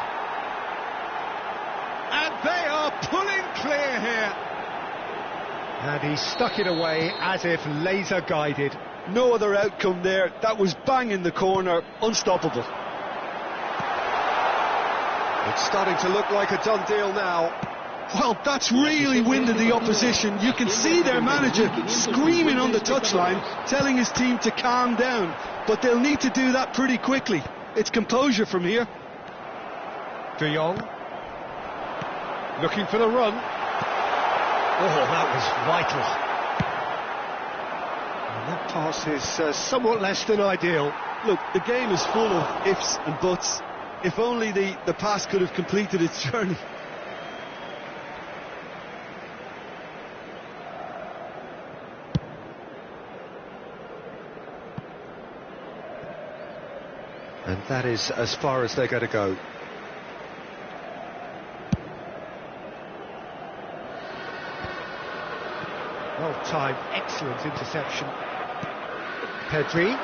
And they are pulling clear here. And he stuck it away as if laser guided. No other outcome there. That was bang in the corner. Unstoppable. It's starting to look like a done deal now. Well, that's really winded the opposition. You can see their manager screaming on the touchline, telling his team to calm down. But they'll need to do that pretty quickly. It's composure from here. De Jong. Looking for the run. Oh, that was vital. And that pass is somewhat less than ideal. Look, the game is full of ifs and buts. If only the pass could have completed its journey. And that is as far as they're going to go. Well timed, excellent interception. Pedri.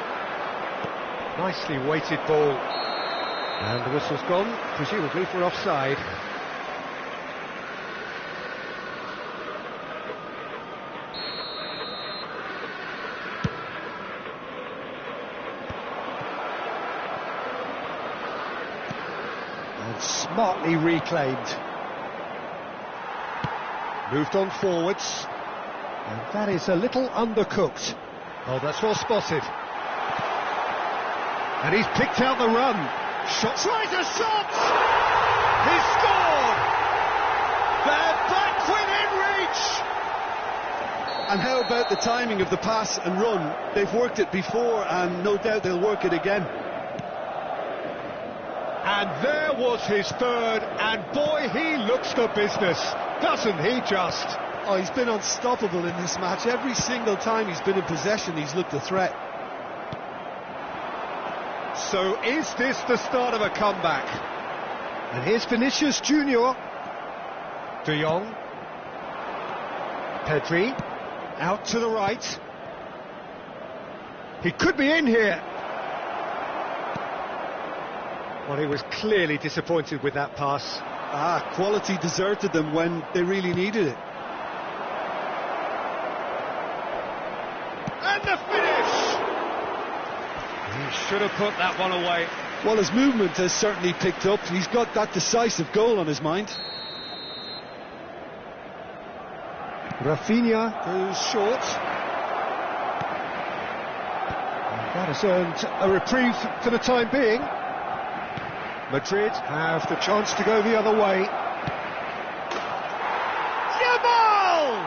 Nicely weighted ball. And the whistle's gone, presumably for offside. And smartly reclaimed. Moved on forwards. And that is a little undercooked. Oh, that's well spotted. And he's picked out the run. Shot. Tries a shot! He scored! They're back within reach! And how about the timing of the pass and run? They've worked it before, and no doubt they'll work it again. And there was his third, and boy, he looks the business, doesn't he just? Oh, he's been unstoppable in this match. Every single time he's been in possession, he's looked a threat. So is this the start of a comeback? And here's Vinicius Junior. De Jong. Pedri. Out to the right. He could be in here. Well, he was clearly disappointed with that pass. Quality deserted them when they really needed it. And the finish! He should have put that one away. Well, his movement has certainly picked up. He's got that decisive goal on his mind. Rafinha goes short. And that has earned a reprieve for the time being. Madrid have the chance to go the other way. Jamal!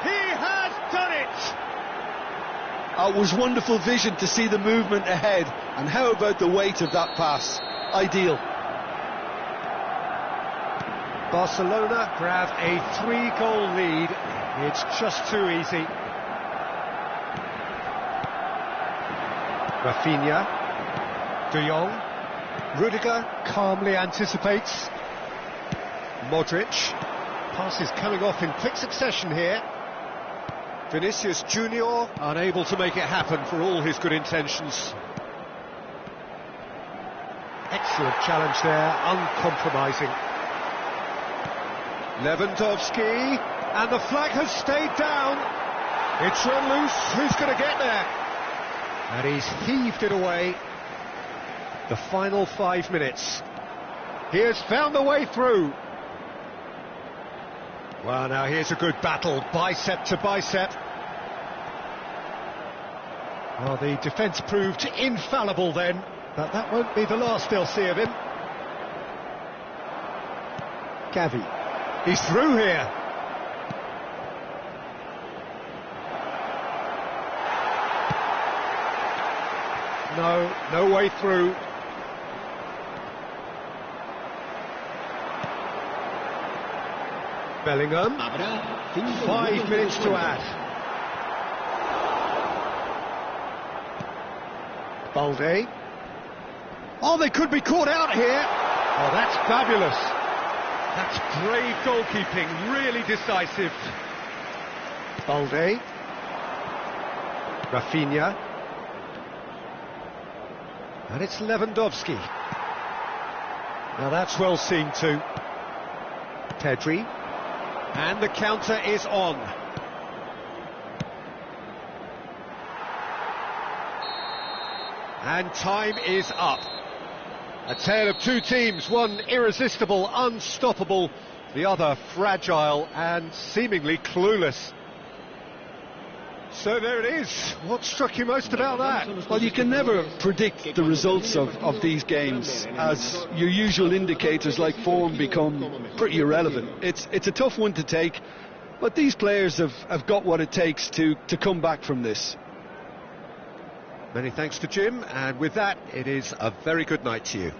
He has done it! It was wonderful vision to see the movement ahead. And how about the weight of that pass? Ideal. Barcelona grab a 3-goal lead. It's just too easy. Rafinha. De Jong. Rudiger calmly anticipates. Modric. Pass is coming off in quick succession here. Vinicius Junior unable to make it happen for all his good intentions. Excellent challenge there, uncompromising. Lewandowski, and the flag has stayed down. It's run loose, who's going to get there? And he's heaved it away. The final 5 minutes. He has found the way through. Well, now here's a good battle, bicep to bicep. Well, the defence proved infallible then, but that won't be the last they'll see of him. Gavi. He's through here. No way through. Bellingham. 5 minutes to add. Balde. Oh, they could be caught out here. Oh, that's fabulous. That's brave goalkeeping, really decisive. Balde. Rafinha. And it's Lewandowski. Now that's well seen too. Pedri. And the counter is on. And time is up. A tale of two teams, one irresistible, unstoppable, the other fragile and seemingly clueless. So there it is. What struck you most about that? Well, you can never predict the results of these games, as your usual indicators like form become pretty irrelevant. It's a tough one to take, but these players have got what it takes to come back from this. Many thanks to Jim, and with that, it is a very good night to you.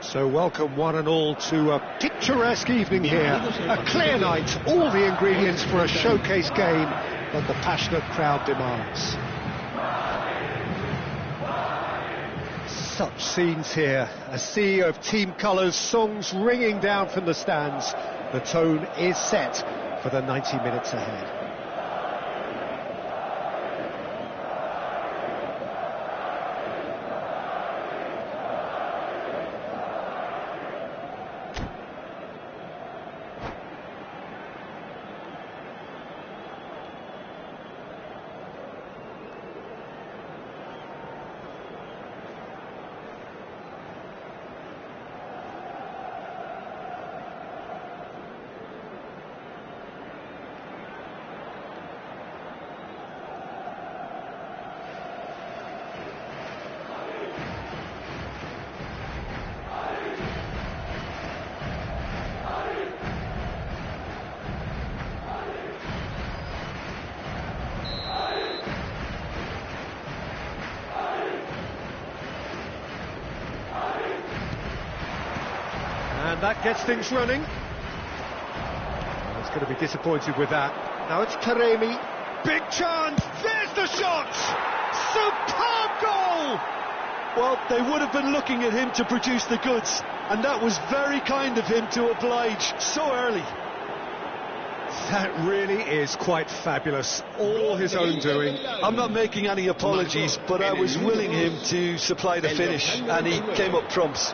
So welcome one and all to a picturesque evening here, a clear night, all the ingredients for a showcase game that the passionate crowd demands. Such scenes here, a sea of team colours, songs ringing down from the stands. The tone is set for the 90 minutes ahead. And that gets things running. He's going to be disappointed with that. Now it's Taremi. Big chance! There's the shot! Superb goal! Well, they would have been looking at him to produce the goods, and that was very kind of him to oblige so early. That really is quite fabulous. All his own doing. I'm not making any apologies, but I was willing him to supply the finish, and he came up trumps.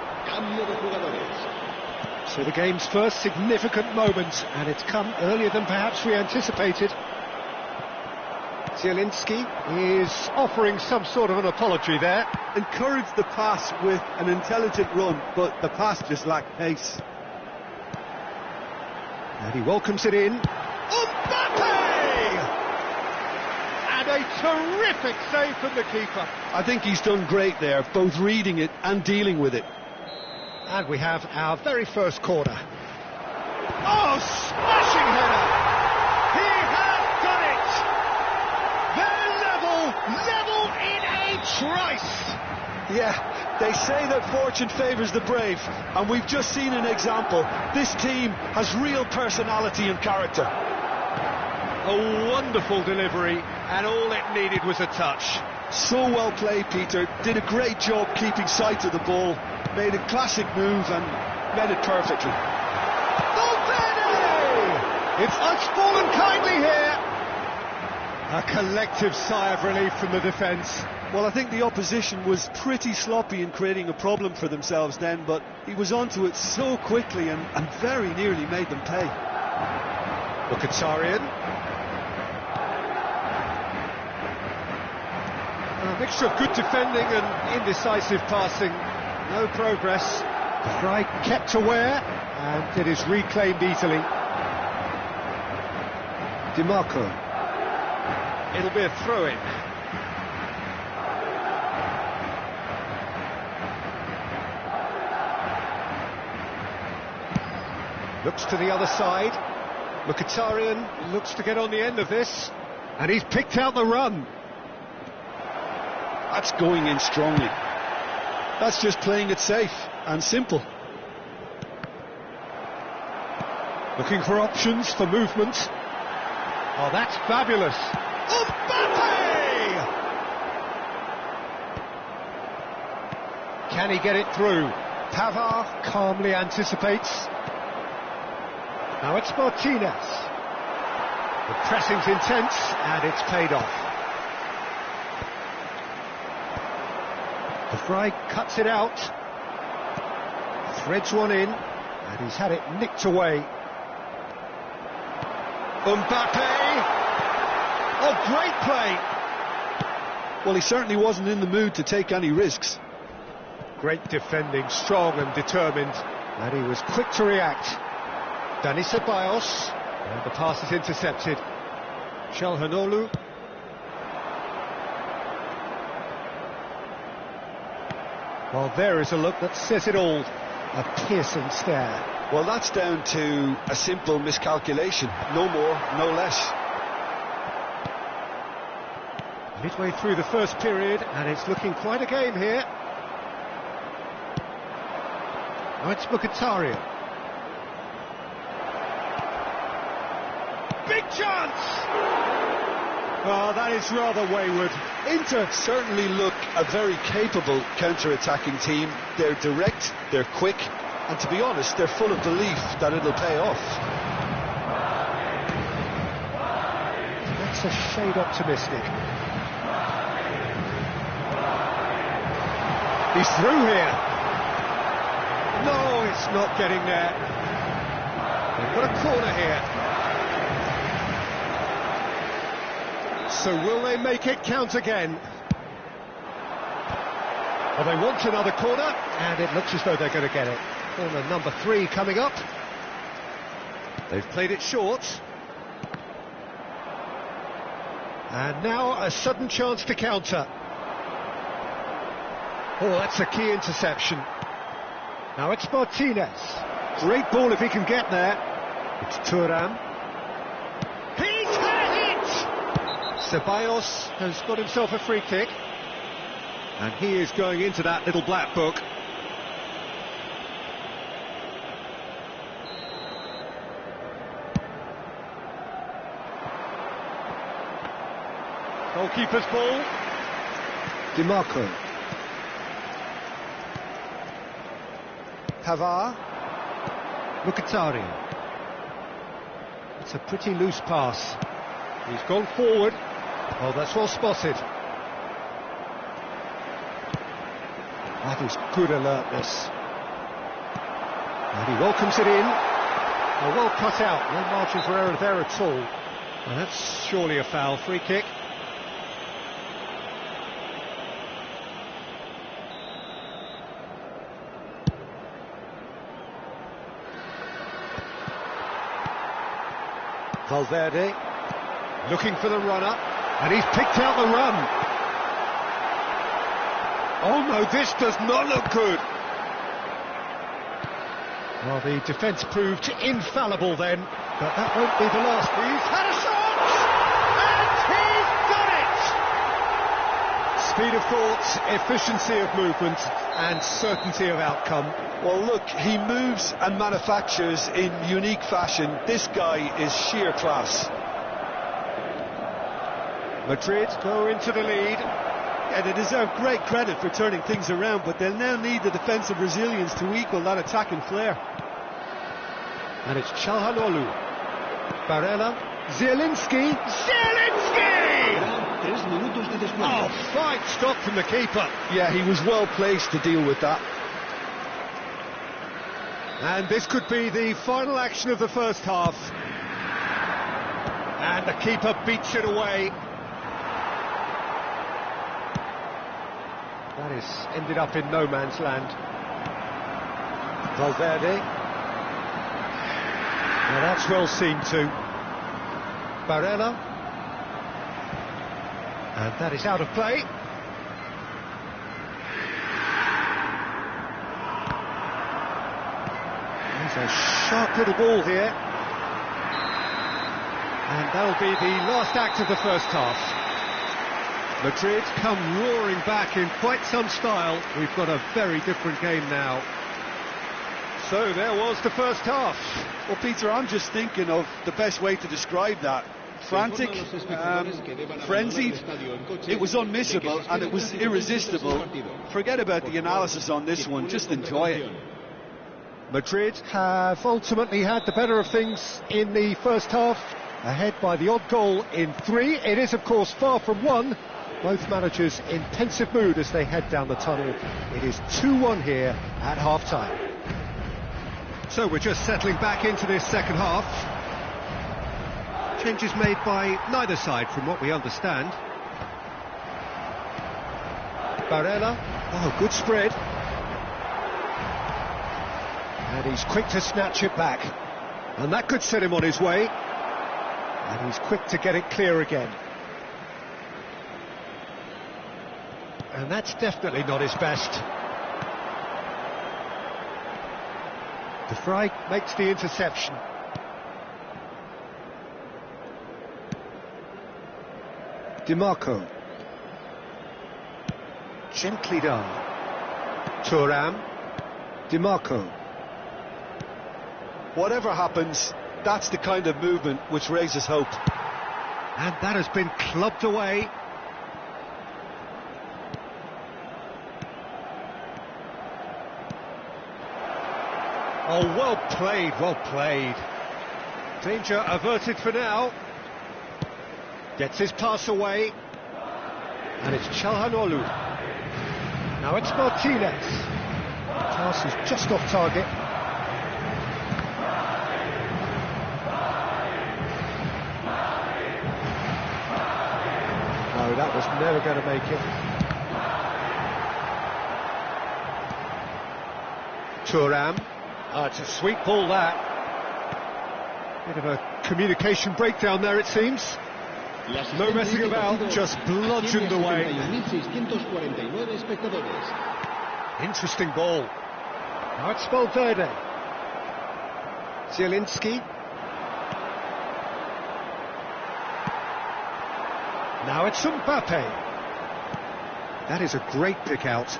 So the game's first significant moment, and it's come earlier than perhaps we anticipated. Zielinski is offering some sort of an apology there. Encouraged the pass with an intelligent run, but the pass just lacked pace. And he welcomes it in. Mbappe! And a terrific save from the keeper. I think he's done great there, both reading it and dealing with it. And we have our very first corner. Oh, smashing header! He has done it! They're level in a trice! Yeah, they say that fortune favours the brave, and we've just seen an example. This team has real personality and character. A wonderful delivery, and all it needed was a touch. So well played, Peter. Did a great job keeping sight of the ball. Made a classic move and made it perfectly. Valverde! It's fallen kindly here. A collective sigh of relief from the defence. Well, I think the opposition was pretty sloppy in creating a problem for themselves then, but he was onto it so quickly and very nearly made them pay. Mkhitaryan. A mixture of good defending and indecisive passing. No progress. The Fry kept aware, and it is reclaimed easily. DiMarco. It'll be a throw-in. Looks to the other side. Mkhitaryan looks to get on the end of this, and he's picked out the run. That's going in strongly. That's just playing it safe and simple. Looking for options for movement. Oh, that's fabulous. Mbappe! Can he get it through? Pavard calmly anticipates. Now it's Martinez. The pressing's intense, and it's paid off. The Fry cuts it out. Threads one in, and he's had it nicked away. Mbappe! Oh, great play! Well, he certainly wasn't in the mood to take any risks. Great defending, strong and determined, and he was quick to react. Dani Ceballos, and the pass is intercepted. Çalhanoğlu. Well, there is a look that says it all. A piercing stare. Well, that's down to a simple miscalculation. No more, no less. Midway through the first period, and it's looking quite a game here. Now it's Mkhitaryan. Big chance! Oh, that is rather wayward. Inter certainly look a very capable counter-attacking team. They're direct, they're quick, and to be honest, they're full of belief that it'll pay off. That's a shade optimistic. He's through here. No, it's not getting there. They've got a corner here. So will they make it count again? Well, they want another corner, and it looks as though they're going to get it. Corner number 3 coming up. They've played it short. And now a sudden chance to counter. Oh, that's a key interception. Now it's Martinez. Great ball if he can get there. It's Thuram. He's had it! Ceballos has got himself a free kick. And he is going into that little black book. Goalkeeper's ball. DiMarco. Pavard. Mkhitaryan. It's a pretty loose pass. He's gone forward. Oh, that's well spotted. That is good alertness. And he welcomes it in. Oh, well cut out. No margin for error there at all. And that's surely a foul. Free kick. Valverde looking for the runner, and he's picked out the run. Oh no, this does not look good. Well, the defence proved infallible then, but that won't be the last. He's had a shot, and he's done it! Speed of thought, efficiency of movement, and certainty of outcome. Well, look, he moves and manufactures in unique fashion. This guy is sheer class. Madrid go into the lead. Yeah, they deserve great credit for turning things around, but they'll now need the defensive resilience to equal that attacking flair. And it's Çalhanoğlu. Barella. Zielinski. Oh, fine stop from the keeper. Yeah, he was well placed to deal with that. And this could be the final action of the first half. And the keeper beats it away. That has ended up in no man's land. Valverde. Now that's well seen too. Barella. And that is out of play. There's a sharp little ball here. And that'll be the last act of the first half. Madrid come roaring back in quite some style. We've got a very different game now. So there was the first half. Well, Peter, I'm just thinking of the best way to describe that. Frantic, frenzied, it was unmissable and it was irresistible. Forget about the analysis on this one, just enjoy it. Madrid have ultimately had the better of things in the first half, ahead by the odd goal in 3. It is, of course, far from 1. Both managers in pensive mood as they head down the tunnel. It is 2-1 here at half-time. So we're just settling back into this second half. Changes made by neither side from what we understand. Barella. Oh, good spread. And he's quick to snatch it back. And that could set him on his way. And he's quick to get it clear again. And that's definitely not his best. De Vrij makes the interception. DiMarco. Gently done. Thuram. DiMarco. Whatever happens, that's the kind of movement which raises hope. And that has been clubbed away. Oh, well played, well played. Danger averted for now. Gets his pass away. And it's Çalhanoğlu. Now it's Martinez. Pass is just off target. No, that was never going to make it. Thuram. Oh, it's a sweet ball, that. Bit of a communication breakdown there, it seems. No messing about, just bludgeoned away. Interesting ball. Now it's Valverde. Zielinski. Now it's Mbappe. That is a great pick out.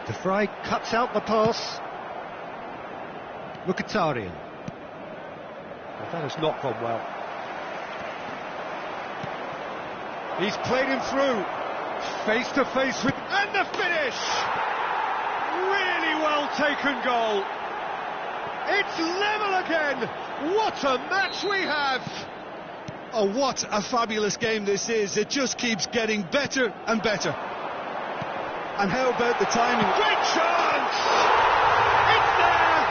De Vrij cuts out the pass. Mkhitaryan. Well, that has not gone well. He's played him through. Face to face with... And the finish! Really well taken goal. It's level again. What a match we have. Oh, what a fabulous game this is. It just keeps getting better and better. And how about the timing? Great chance! It's there!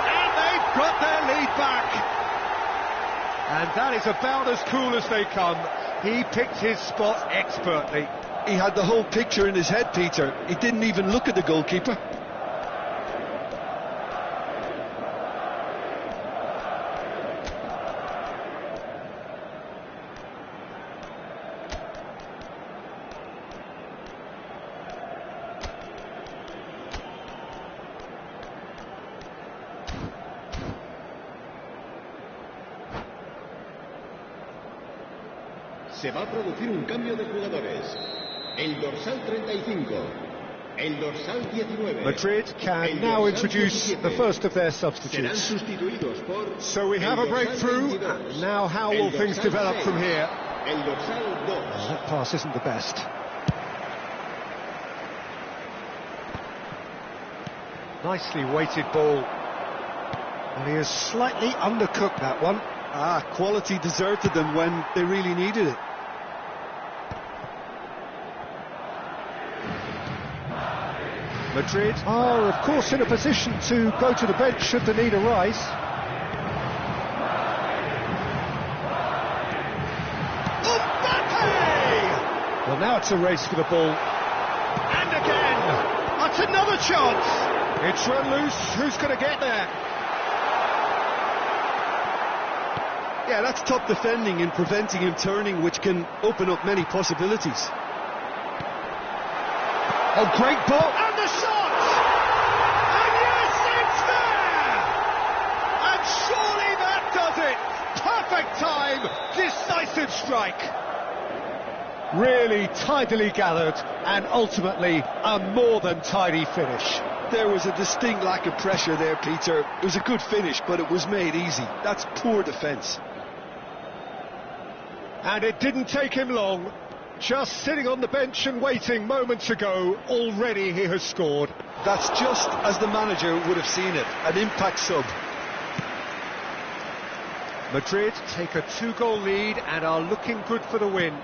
And they've got their lead back. And that is about as cool as they come. He picked his spot expertly. He had the whole picture in his head, Peter. He didn't even look at the goalkeeper. Se va a producir un cambio de jugadores. El dorsal 35, el dorsal 19. Madrid can now introduce the first of their substitutes. So we have a breakthrough. Now how will things develop from here? El dorsal 2. That pass isn't the best. Nicely weighted ball. And he has slightly undercooked that one. Quality deserted them when they really needed it. Madrid are, of course, in a position to go to the bench should the need arise. Mbappe! Well, now it's a race for the ball. And again! That's another chance! It's run loose. Who's going to get there? Yeah, that's top defending and preventing him turning, which can open up many possibilities. Oh, great ball! And the shot! And yes, it's there! And surely that does it! Perfect time, decisive strike. Really tidily gathered, and ultimately a more than tidy finish. There was a distinct lack of pressure there, Peter. It was a good finish, but it was made easy. That's poor defence. And it didn't take him long. Just sitting on the bench and waiting moments ago, already he has scored. That's just as the manager would have seen it, an impact sub. Madrid take a 2-goal lead and are looking good for the win.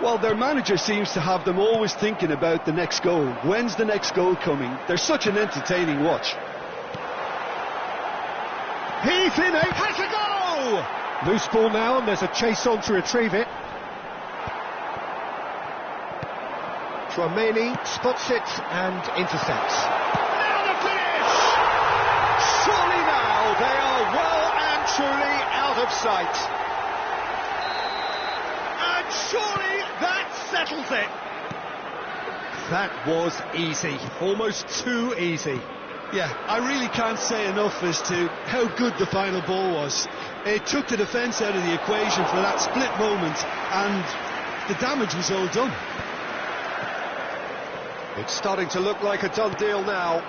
Well, their manager seems to have them always thinking about the next goal. When's the next goal coming? They're such an entertaining watch. He's in it, has a goal! Loose ball now, and there's a chase on to retrieve it. Trameni spots it and intercepts. Now the finish! Surely now they are well and truly out of sight. And surely that settles it. That was easy, almost too easy. Yeah, I really can't say enough as to how good the final ball was. It took the defence out of the equation for that split moment, and the damage was all done. It's starting to look like a done deal now.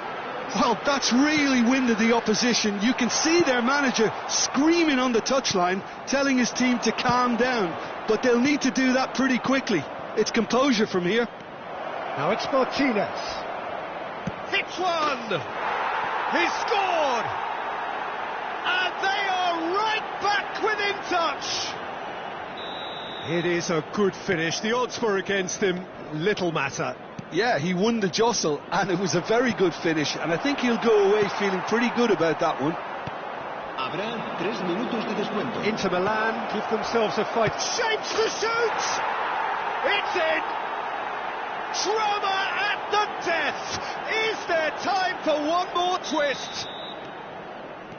Well, that's really winded the opposition. You can see their manager screaming on the touchline, telling his team to calm down. But they'll need to do that pretty quickly. It's composure from here. Now it's Martinez. Hits one! He's scored! And they are right back within touch! It is a good finish. The odds were against him. Little matter. Yeah, he won the jostle, and it was a very good finish, and I think he'll go away feeling pretty good about that one. Habrá 3 minutos de descuento. Inter Milan give themselves a fight. Shapes to shoot! It's in! Drama at the death! Is there time for one more twist?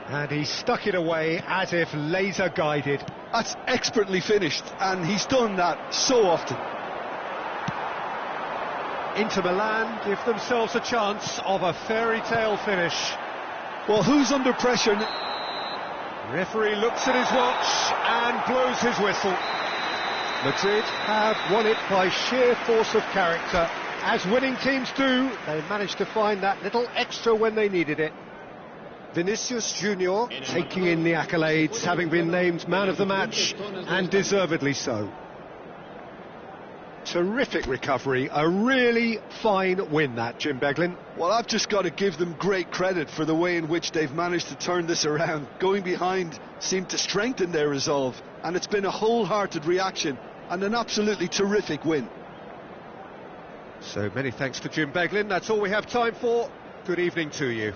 And he stuck it away as if laser guided. That's expertly finished, and he's done that so often. Inter Milan give themselves a chance of a fairy tale finish. Well, who's under pressure? Referee looks at his watch and blows his whistle. Madrid have won it by sheer force of character. As winning teams do, they managed to find that little extra when they needed it. Vinicius Junior taking in the accolades, having been named man of the match, and deservedly so. terrific recovery, a really fine win that, Jim Beglin. Well, I've just got to give them great credit for the way in which they've managed to turn this around. Going behind seemed to strengthen their resolve, and it's been a wholehearted reaction and an absolutely terrific win. So many thanks to Jim Beglin. That's all we have time for. Good evening to you.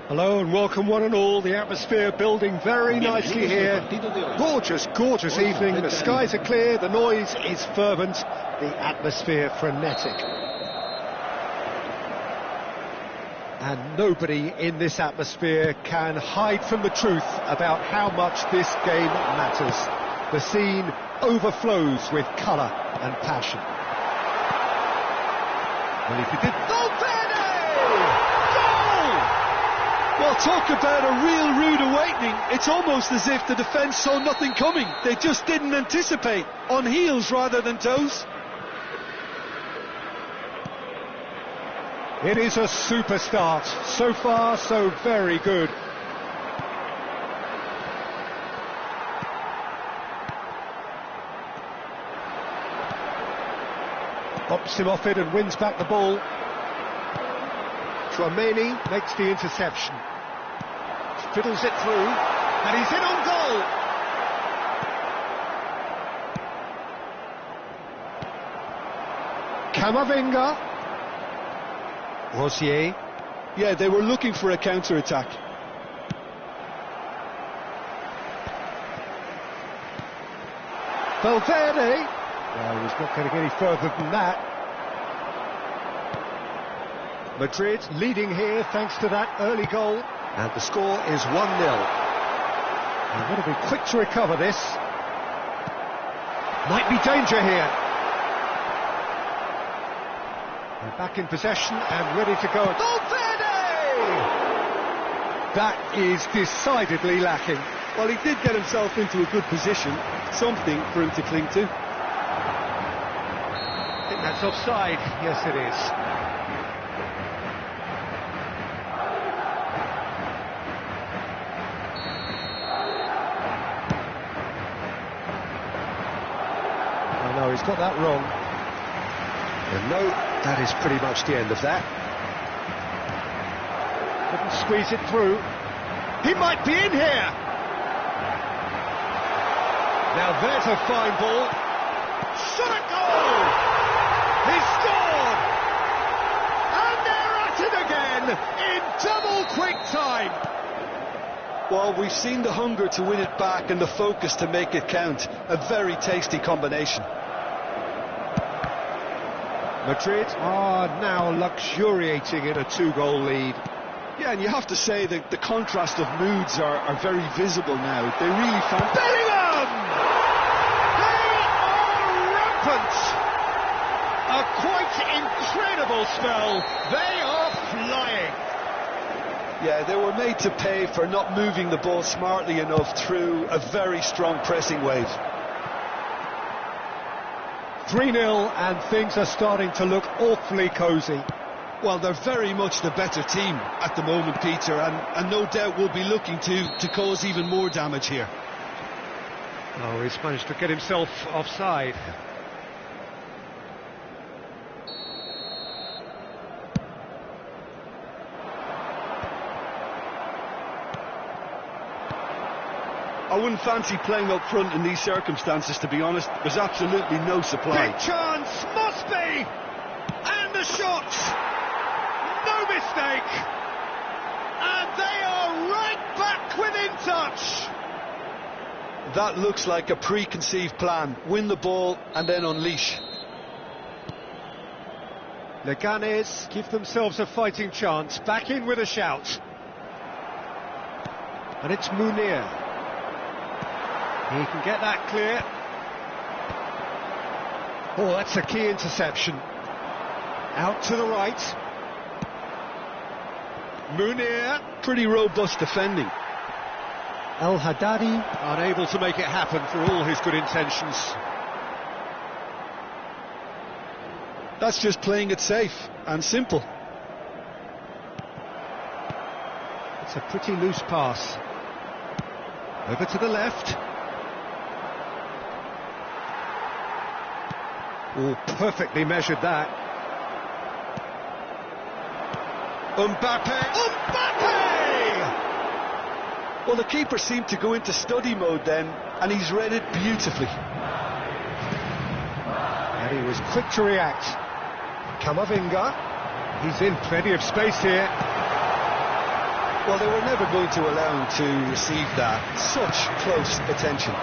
Hello and welcome one and all. The atmosphere building very nicely here. Gorgeous, gorgeous evening. The skies are clear, the noise is fervent, the atmosphere frenetic. And nobody in this atmosphere can hide from the truth about how much this game matters. The scene overflows with colour and passion. Well, if you did... Well, talk about a real rude awakening. It's almost as if the defence saw nothing coming. They just didn't anticipate, on heels rather than toes. It is a super start. So far, so very good. Bops him off it and wins back the ball. Tchouameni makes the interception. Fiddles it through, and he's in on goal. Camavinga. Rosier. Yeah, they were looking for a counter-attack. Valverde. Well, he's not going to get any further than that. Madrid leading here thanks to that early goal. And the score is 1-0. They've got to be quick to recover this. Might be danger here. They're back in possession and ready to go. Valverde! That is decidedly lacking. Well, he did get himself into a good position, something for him to cling to. I think that's offside. Yes, it is. Oh no, he's got that wrong. And no, that is pretty much the end of that. Couldn't squeeze it through. He might be in here. Now there's a fine ball. Shot at goal! He scored! And they're at it again in double quick time. Well, we've seen the hunger to win it back and the focus to make it count. A very tasty combination. Madrid are now luxuriating in a 2-goal lead. Yeah, and you have to say that the contrast of moods are very visible now. They really found... Bellingham! They are rampant! A quite incredible spell. They are flying. Yeah, they were made to pay for not moving the ball smartly enough through a very strong pressing wave. 3-0 and things are starting to look awfully cosy. Well, they're very much the better team at the moment, Peter, and no doubt will be looking to cause even more damage here. Oh, he's managed to get himself offside. I wouldn't fancy playing up front in these circumstances, to be honest. There's absolutely no supply. Big chance, must be! And the shot! No mistake! And they are right back within touch! That looks like a preconceived plan. Win the ball and then unleash. Leganes give themselves a fighting chance, back in with a shout. And it's Munir. He can get that clear. Oh, that's a key interception. Out to the right. Munir. Pretty robust defending. El Haddadi unable to make it happen for all his good intentions. That's just playing it safe and simple. It's a pretty loose pass. Over to the left. Oh, perfectly measured that. Mbappe! Well, the keeper seemed to go into study mode then, and he's read it beautifully. And he was quick to react. Camavinga. He's in plenty of space here. Well, they were never going to allow him to receive that. Such close attention.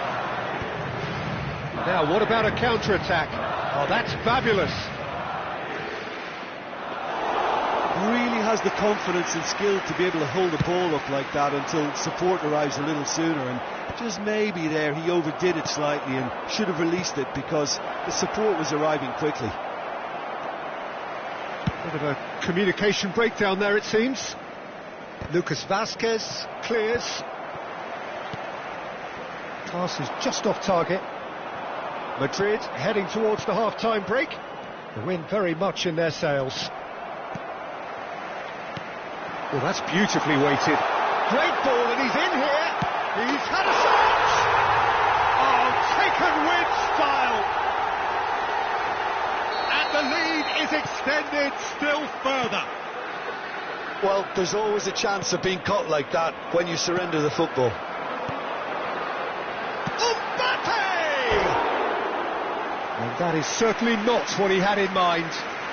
Now, what about a counter-attack? Oh, that's fabulous. Really has the confidence and skill to be able to hold the ball up like that until support arrives a little sooner, and just maybe there he overdid it slightly and should have released it because the support was arriving quickly. Bit of a communication breakdown there, it seems. Lucas Vazquez clears. Pass is just off target. Madrid heading towards the half-time break. The wind very much in their sails. Well, that's beautifully weighted. Great ball, and he's in here. He's had a shot. Oh, taken with style. And the lead is extended still further. Well, there's always a chance of being caught like that when you surrender the football. And that is certainly not what he had in mind.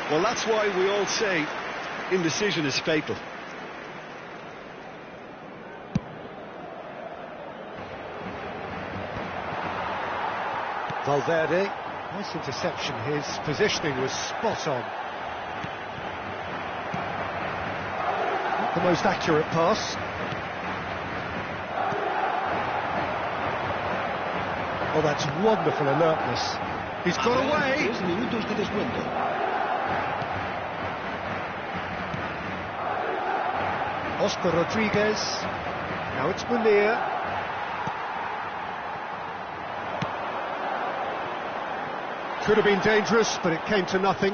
Well, that's why we all say indecision is fatal. Valverde, nice interception. His positioning was spot on. Not the most accurate pass. Oh, that's wonderful alertness. He's got away. 3 minutos de descuento. Oscar Rodriguez. Now it's Munir. Could have been dangerous, but it came to nothing.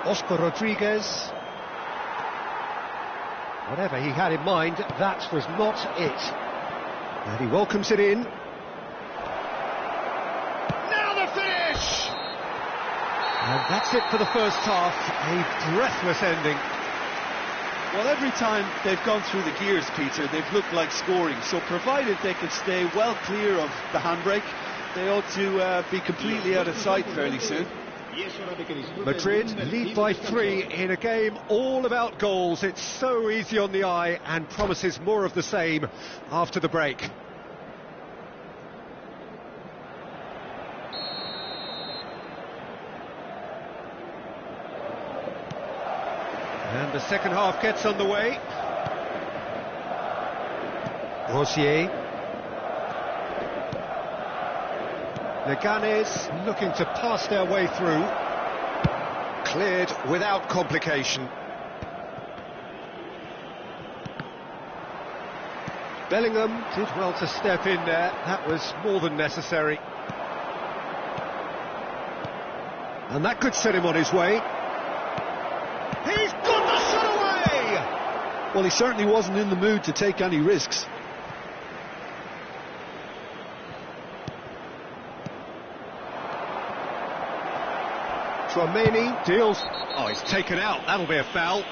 Oscar Rodriguez. Whatever he had in mind, that was not it. And he welcomes it in. Now the finish! And that's it for the first half. A breathless ending. Well, every time they've gone through the gears, Peter, they've looked like scoring. So provided they can stay well clear of the handbrake, they ought to be completely out of sight fairly soon. Madrid lead by 3 in a game all about goals. It's so easy on the eye and promises more of the same after the break. And the second half gets underway. Rosier. Leganes looking to pass their way through. Cleared without complication. Bellingham did well to step in there. That was more than necessary. And that could set him on his way. He's got the shot away! Well, he certainly wasn't in the mood to take any risks. Tchouaméni deals. Oh, he's taken out. That'll be a foul.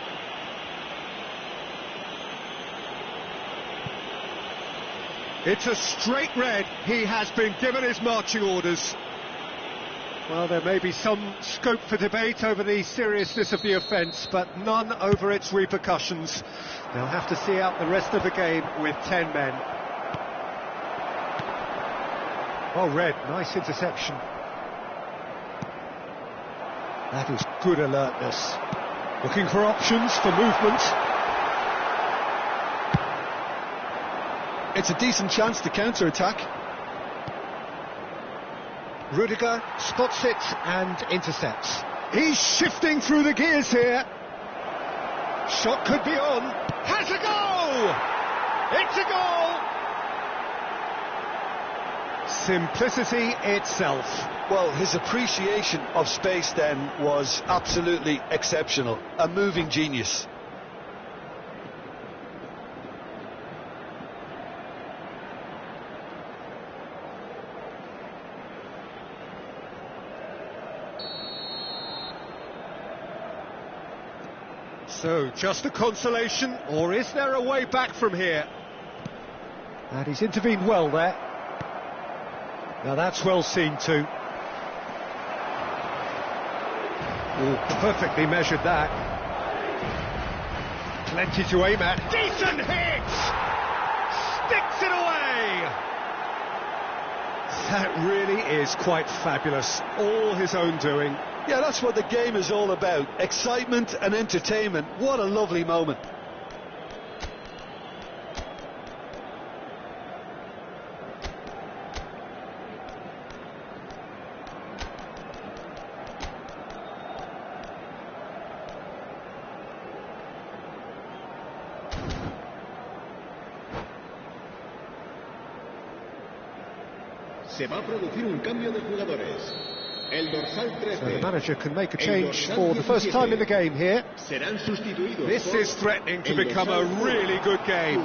It's a straight red. He has been given his marching orders. Well, there may be some scope for debate over the seriousness of the offence, but none over its repercussions. They'll have to see out the rest of the game with 10 men. Oh, red. Nice interception. That is good alertness. Looking for options for movement. It's a decent chance to counter-attack. Rudiger spots it and intercepts. He's shifting through the gears here. Shot could be on. Has a goal! It's a goal! Simplicity itself. Well, his appreciation of space then was absolutely exceptional. A moving genius. So, just a consolation, or is there a way back from here? And he's intervened well there. Now that's well seen too. Oh, perfectly measured that. Plenty to aim at. Decent hit! Sticks it away! That really is quite fabulous. All his own doing. Yeah, that's what the game is all about. Excitement and entertainment. What a lovely moment. Se va a producir un cambio de jugadores. El dorsal 13. So the manager can make a change for the first time in the game here. Serán sustituidos. This is threatening to become a really good game.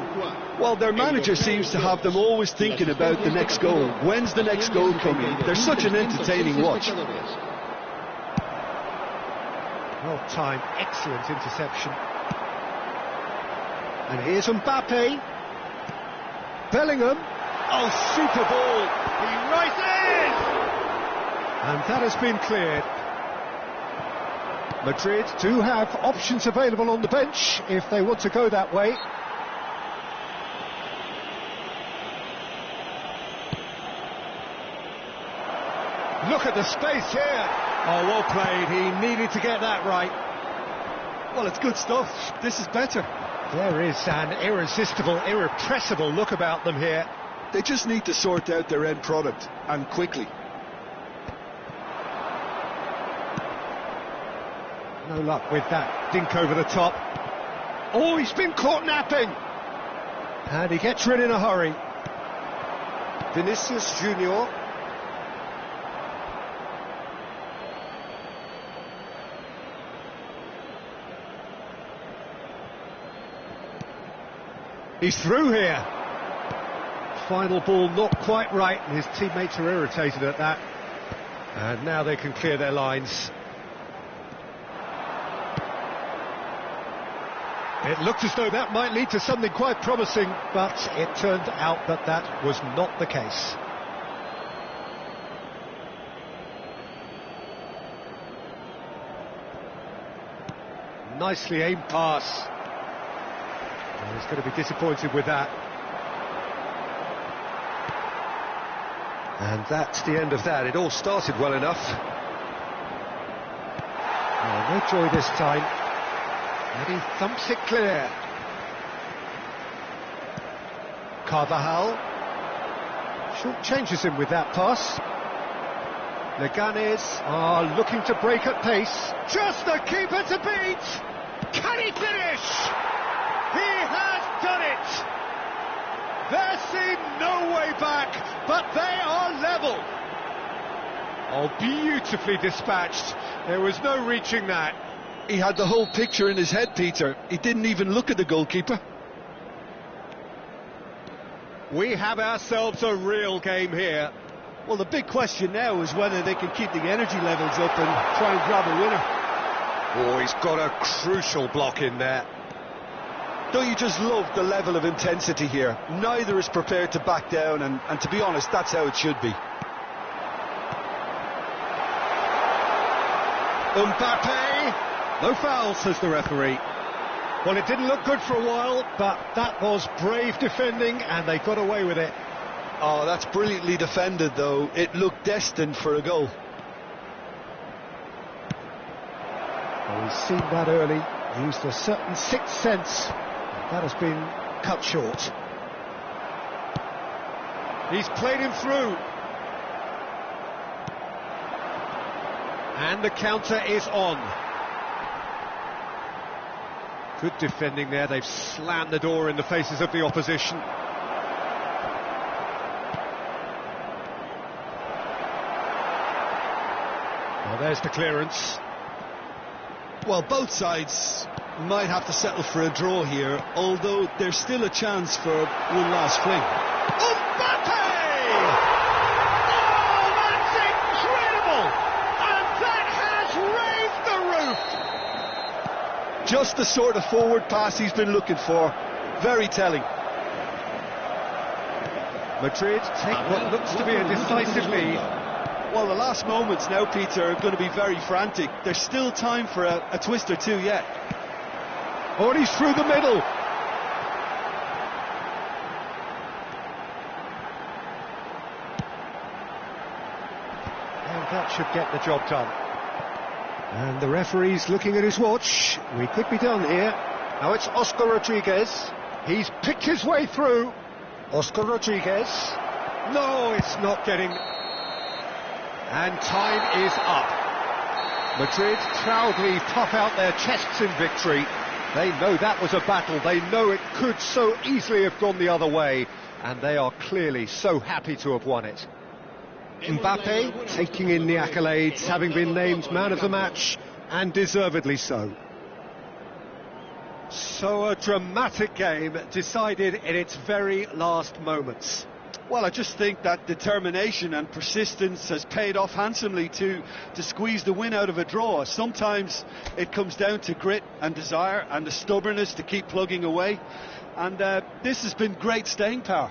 Well, their manager seems to have them always thinking about the next goal. When's the next goal coming? They're such an entertaining watch. Well timed, excellent interception. And here's Mbappe. Bellingham. Oh, super ball. He rises! And that has been cleared. Madrid do have options available on the bench if they want to go that way. Look at the space here. Oh, well played. He needed to get that right. Well, it's good stuff. This is better. There is an irresistible, irrepressible look about them here. They just need to sort out their end product, and quickly. No luck with that dink over the top. Oh, he's been caught napping. And he gets rid in a hurry. Vinicius Junior. He's through here. Final ball not quite right, and his teammates are irritated at that. And now they can clear their lines. It looked as though that might lead to something quite promising, but it turned out that that was not the case. Nicely aimed pass. He's going to be disappointed with that. And that's the end of that. It all started well enough. Oh, no joy this time. And he thumps it clear. Carvajal short changes him with that pass. Leganes are looking to break at pace. Just the keeper to beat. Can he finish? He has done it! There seemed no way back, but they are level. Oh, beautifully dispatched. There was no reaching that. He had the whole picture in his head, Peter. He didn't even look at the goalkeeper. We have ourselves a real game here. Well, the big question now is whether they can keep the energy levels up and try and grab a winner. Oh, he's got a crucial block in there. Don't you just love the level of intensity here? Neither is prepared to back down, and to be honest, that's how it should be. Mbappe! No foul, says the referee. Well, it didn't look good for a while, but that was brave defending, and they got away with it. Oh, that's brilliantly defended, though. It looked destined for a goal. Well, he's seen that early, used a certain sixth sense. That has been cut short. He's played him through. And the counter is on. Good defending there. They've slammed the door in the faces of the opposition. Well, there's the clearance. Well, both sides might have to settle for a draw here, although there's still a chance for one last fling. Mbappe! Oh, that's incredible! And that has raised the roof! Just the sort of forward pass he's been looking for. Very telling. Madrid take what looks to be a decisive lead. Well, the last moments now, Peter, are going to be very frantic. There's still time for a twist or two yet. Oh, and he's through the middle. And that should get the job done. And the referee's looking at his watch. We could be done here. Now it's Oscar Rodriguez. He's picked his way through. Oscar Rodriguez. No, it's not getting... And time is up. Madrid proudly puff out their chests in victory. They know that was a battle. They know it could so easily have gone the other way. And they are clearly so happy to have won it. Mbappe taking in the accolades, having been named man of the match, and deservedly so. So a dramatic game decided in its very last moments. Well, I just think that determination and persistence has paid off handsomely to squeeze the win out of a draw. Sometimes it comes down to grit and desire and the stubbornness to keep plugging away. And this has been great staying power.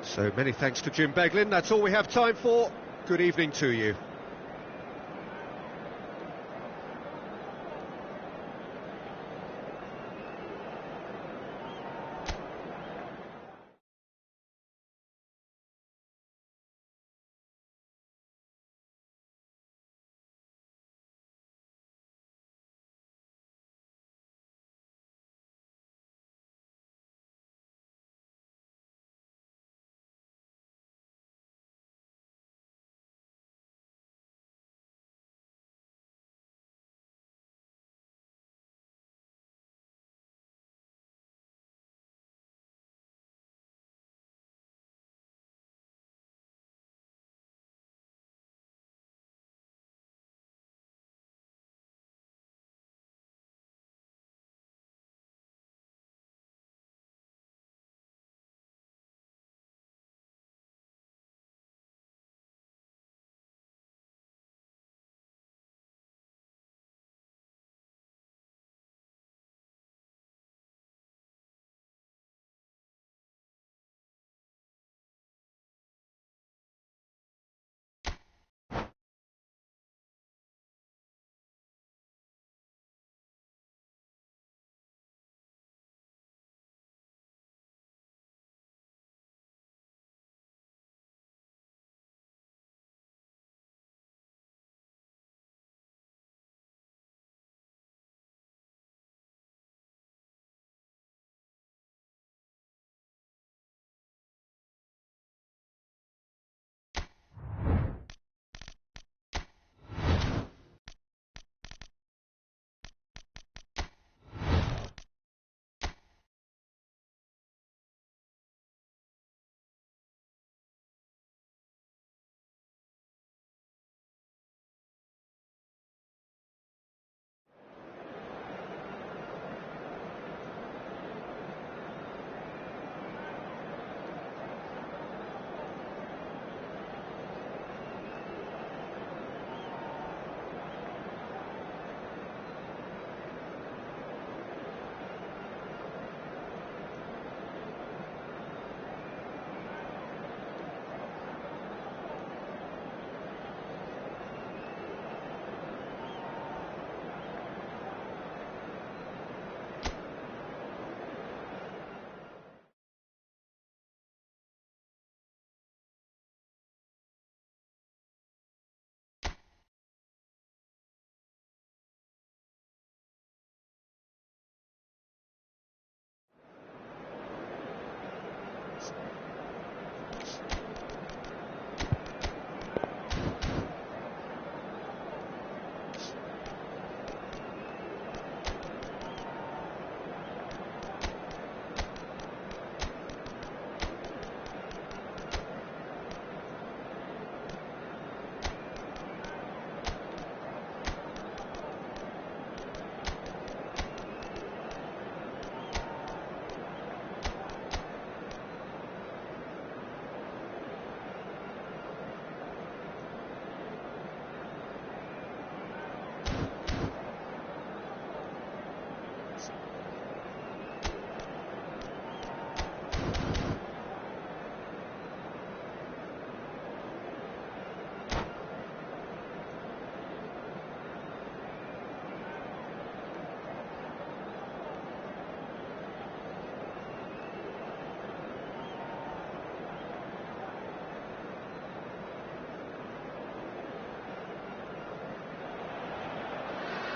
So many thanks to Jim Beglin. That's all we have time for. Good evening to you.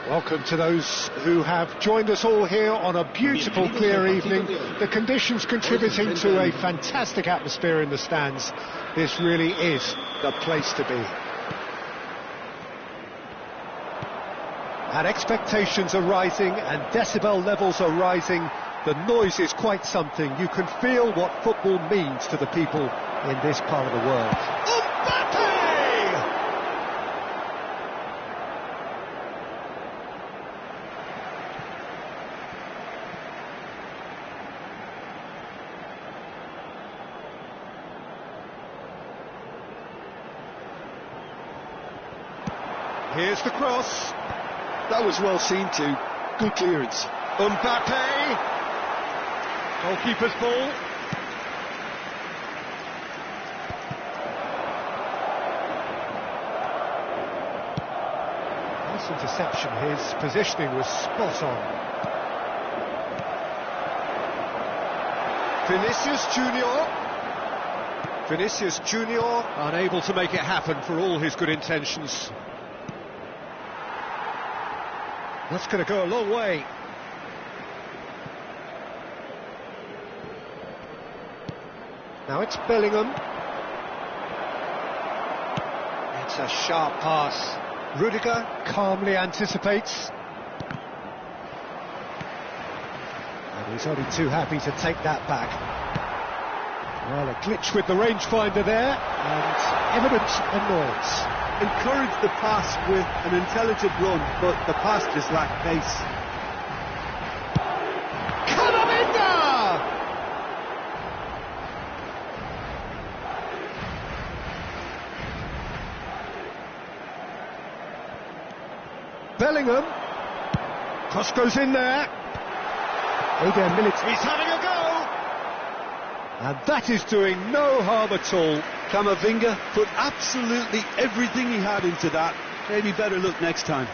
Welcome to those who have joined us all here on a beautiful, clear evening. The conditions contributing to a fantastic atmosphere in the stands. This really is the place to be. And expectations are rising and decibel levels are rising. The noise is quite something. You can feel what football means to the people in this part of the world. Here's the cross. That was well seen too. Good clearance. Mbappe. Goalkeeper's ball. Nice interception. His positioning was spot on. Vinicius Junior unable to make it happen for all his good intentions. That's going to go a long way. Now it's Bellingham. It's a sharp pass. Rudiger calmly anticipates. And he's only too happy to take that back. Well, a glitch with the rangefinder there, and evident annoyance. Encouraged the pass with an intelligent run, but the pass just lacked pace. Bellingham. Cross goes in there. He's having a go. And that is doing no harm at all. Camavinga put absolutely everything he had into that. Maybe better look next time.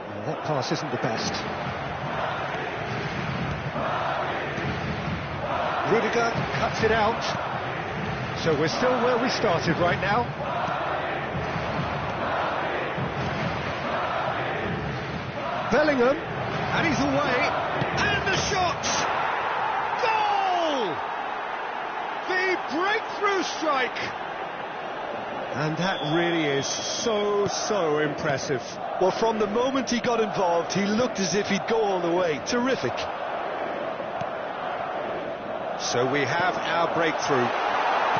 Well, that pass isn't the best. Rudiger cuts it out. So we're still where we started right now. Bellingham, and he's away, and the shot! Goal! The breakthrough strike! And that really is so impressive. Well, from the moment he got involved, he looked as if he'd go all the way. Terrific. So we have our breakthrough.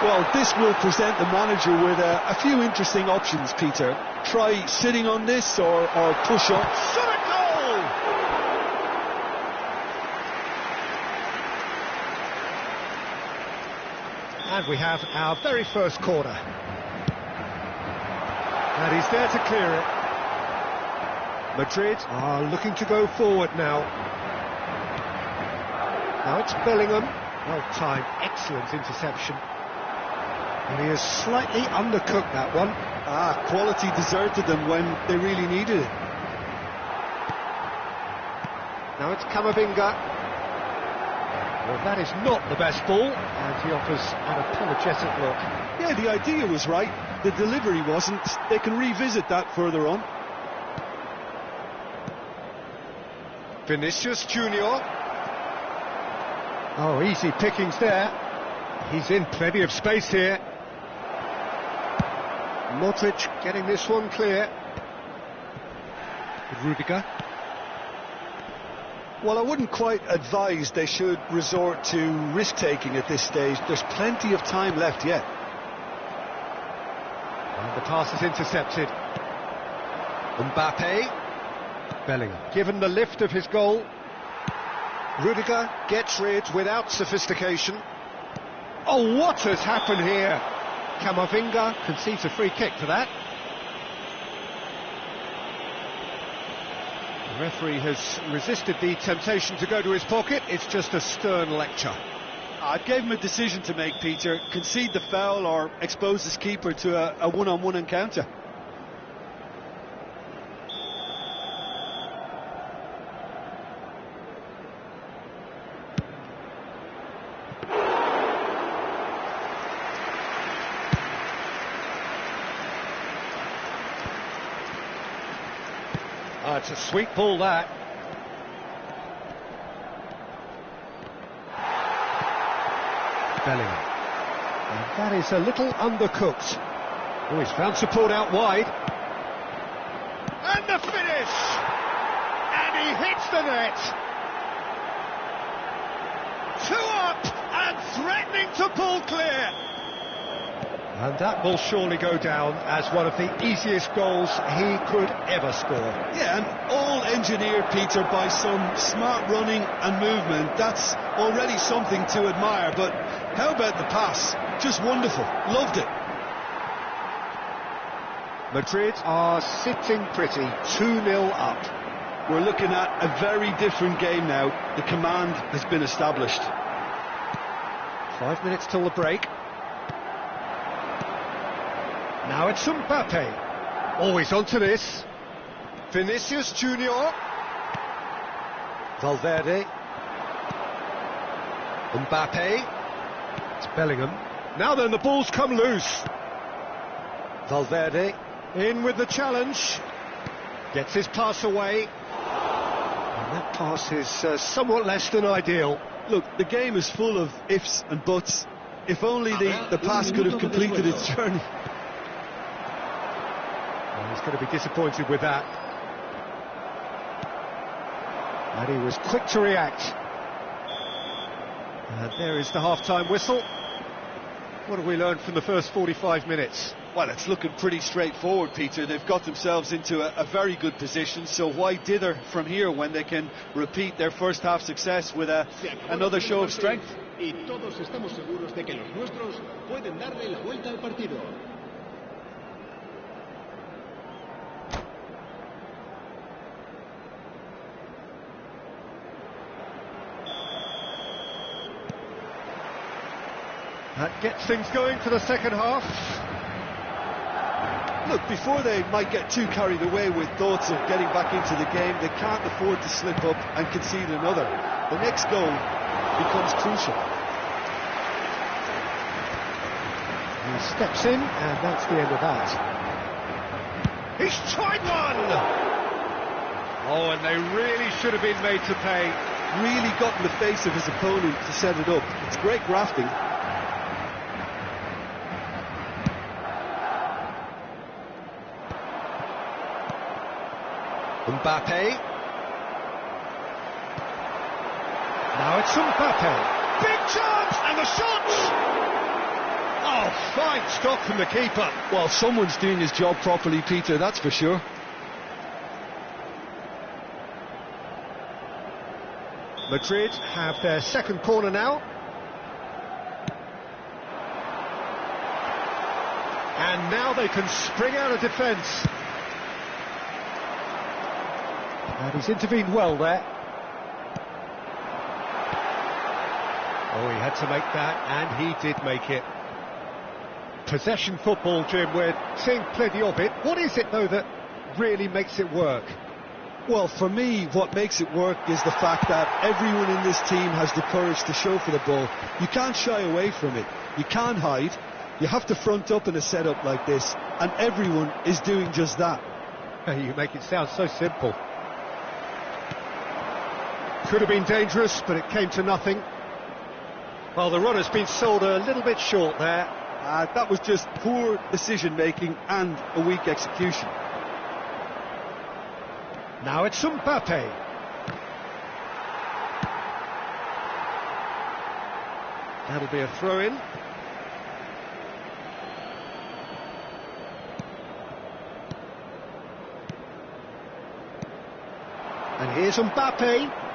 Well, this will present the manager with a few interesting options, Peter. Try sitting on this or push up. Shot a goal! And we have our very first corner. And he's there to clear it. Madrid are looking to go forward now. Now it's Bellingham. Well timed, excellent interception. And he has slightly undercooked that one. Quality deserted them when they really needed it. Now it's Camavinga. Well, that is not the best ball, and he offers an apologetic look. Yeah, the idea was right, the delivery wasn't. They can revisit that further on. Vinicius Junior. Oh, easy pickings there. He's in plenty of space here. Modric getting this one clear. Rudiger. Well, I wouldn't quite advise they should resort to risk-taking at this stage. There's plenty of time left yet. And the pass is intercepted. Mbappe. Bellingham. Given the lift of his goal. Rudiger gets rid without sophistication. Oh, what has happened here? Camavinga concedes a free kick for that. The referee has resisted the temptation to go to his pocket. It's just a stern lecture. I gave him a decision to make, Peter. Concede the foul or expose his keeper to a one-on-one encounter. It's a sweet ball, that. Bellingham. And that is a little undercooked. Oh, he's found support out wide. And the finish! And he hits the net! 2 up and threatening to pull clear. And that will surely go down as one of the easiest goals he could ever score. Yeah, and all engineered, Peter, by some smart running and movement. That's already something to admire, but how about the pass? Just wonderful. Loved it. Madrid are sitting pretty, 2-0 up. We're looking at a very different game now. The command has been established. 5 minutes till the break. Now it's Mbappe. Always onto this. Vinicius Junior. Valverde. Mbappe. It's Bellingham. Now then, the ball's come loose. Valverde in with the challenge. Gets his pass away. And that pass is somewhat less than ideal. Look, the game is full of ifs and buts. If only the pass could have completed its journey. Well, he's going to be disappointed with that. And he was quick to react. And there is the half-time whistle. What have we learned from the first 45 minutes? Well, it's looking pretty straightforward, Peter. They've got themselves into a very good position, so why dither from here when they can repeat their first half success with another show of strength? Y todos estamos seguros de que los nuestros pueden darle la vuelta al partido. That gets things going for the second half. Look, before they might get too carried away with thoughts of getting back into the game, they can't afford to slip up and concede another. The next goal becomes crucial. He steps in, and that's the end of that. He's tried one! Oh, and they really should have been made to pay. Really got in the face of his opponent to set it up. It's great grafting. Mbappe. Now it's Mbappe. Big chance, and the shot! Oh, fine stop from the keeper. Well, someone's doing his job properly, Peter, that's for sure. Madrid have their second corner now. And now they can spring out of defence. And he's intervened well there. Oh, he had to make that, and he did make it. Possession football, Jim, we're seeing plenty of it. What is it, though, that really makes it work? Well, for me, what makes it work is the fact that everyone in this team has the courage to show for the ball. You can't shy away from it. You can't hide. You have to front up in a setup like this, and everyone is doing just that. You make it sound so simple. Could have been dangerous, but it came to nothing. Well, the runner's been sold a little bit short there. That was just poor decision-making and a weak execution. Now it's Mbappe. That'll be a throw-in. And here's Mbappe.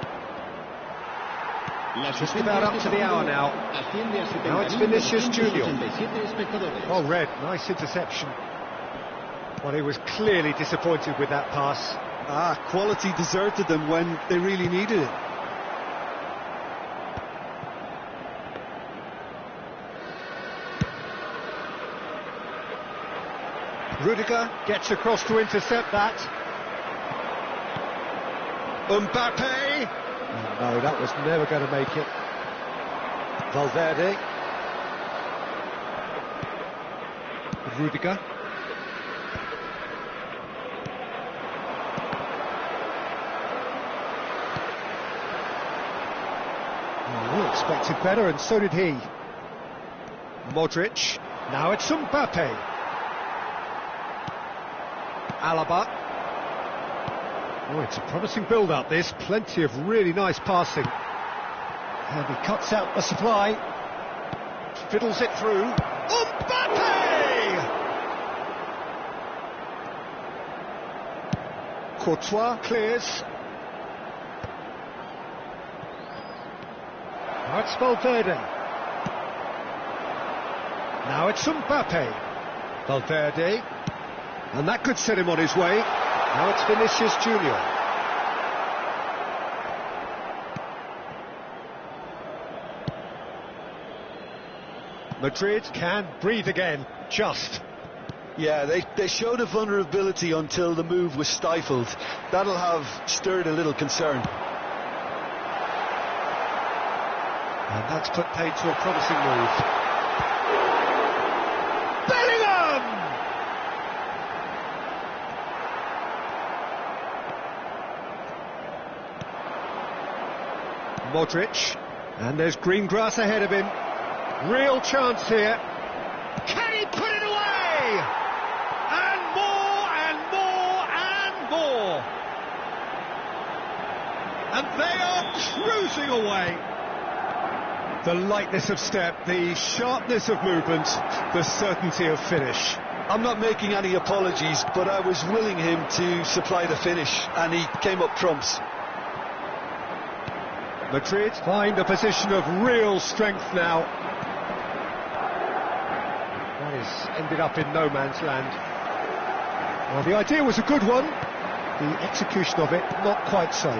Just about up to the hour now. Now it's Vinicius Junior. Oh, Red, nice interception. Well, he was clearly disappointed with that pass. Quality deserted them when they really needed it. Rudiger gets across to intercept that. Mbappe! No, that was never going to make it. Valverde. Rudiger. We expected better, and so did he. Modric. Now it's Mbappe. Alaba. Oh, it's a promising build-up, this. Plenty of really nice passing. And he cuts out the supply. Fiddles it through. Mbappe! Courtois clears. Now it's Valverde. Now it's Mbappe. Valverde. And that could set him on his way. Now it's Vinicius Junior. Madrid can breathe again, just. Yeah, they showed a vulnerability until the move was stifled. That'll have stirred a little concern. And that's put paid to a promising move. Bellingham! Modric. And there's green grass ahead of him. Real chance here. Can he put it away? And more, and more, and more. And they are cruising away. The lightness of step, the sharpness of movement, the certainty of finish. I'm not making any apologies, but I was willing him to supply the finish, and he came up trumps. Madrid find a position of real strength now. That has ended up in no man's land. Well, the idea was a good one. The execution of it, not quite so.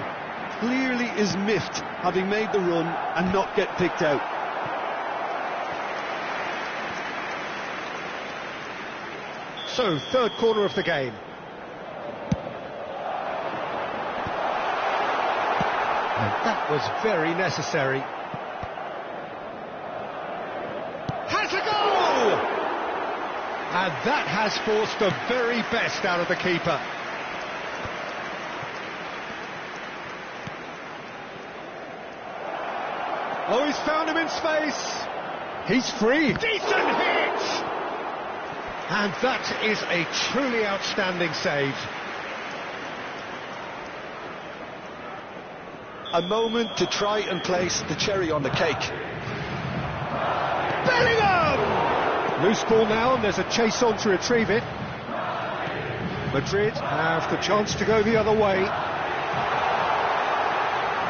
Clearly is miffed, having made the run and not get picked out. So, third corner of the game. And that was very necessary. Has a goal! And that has forced the very best out of the keeper. Oh, he's found him in space. He's free. Decent hit! And that is a truly outstanding save. A moment to try and place the cherry on the cake. Bellingham! Loose ball now, and there's a chase on to retrieve it. Madrid have the chance to go the other way.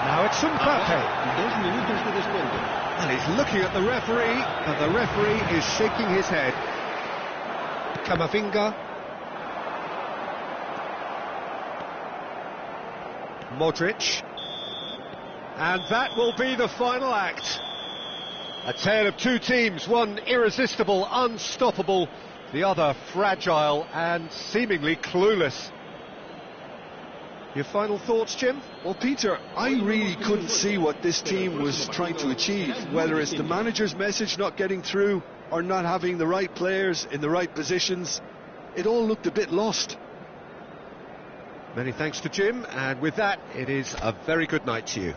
Now it's Mbappe. 2 minutos de descuento. And he's looking at the referee, and the referee is shaking his head. Camavinga. Modric. And that will be the final act. A tale of two teams, one irresistible, unstoppable, the other fragile and seemingly clueless. Your final thoughts, Jim? Well, Peter, I really couldn't see what this team was trying to achieve, whether it's the manager's message not getting through or not having the right players in the right positions. It all looked a bit lost. Many thanks to Jim, and with that, it is a very good night to you.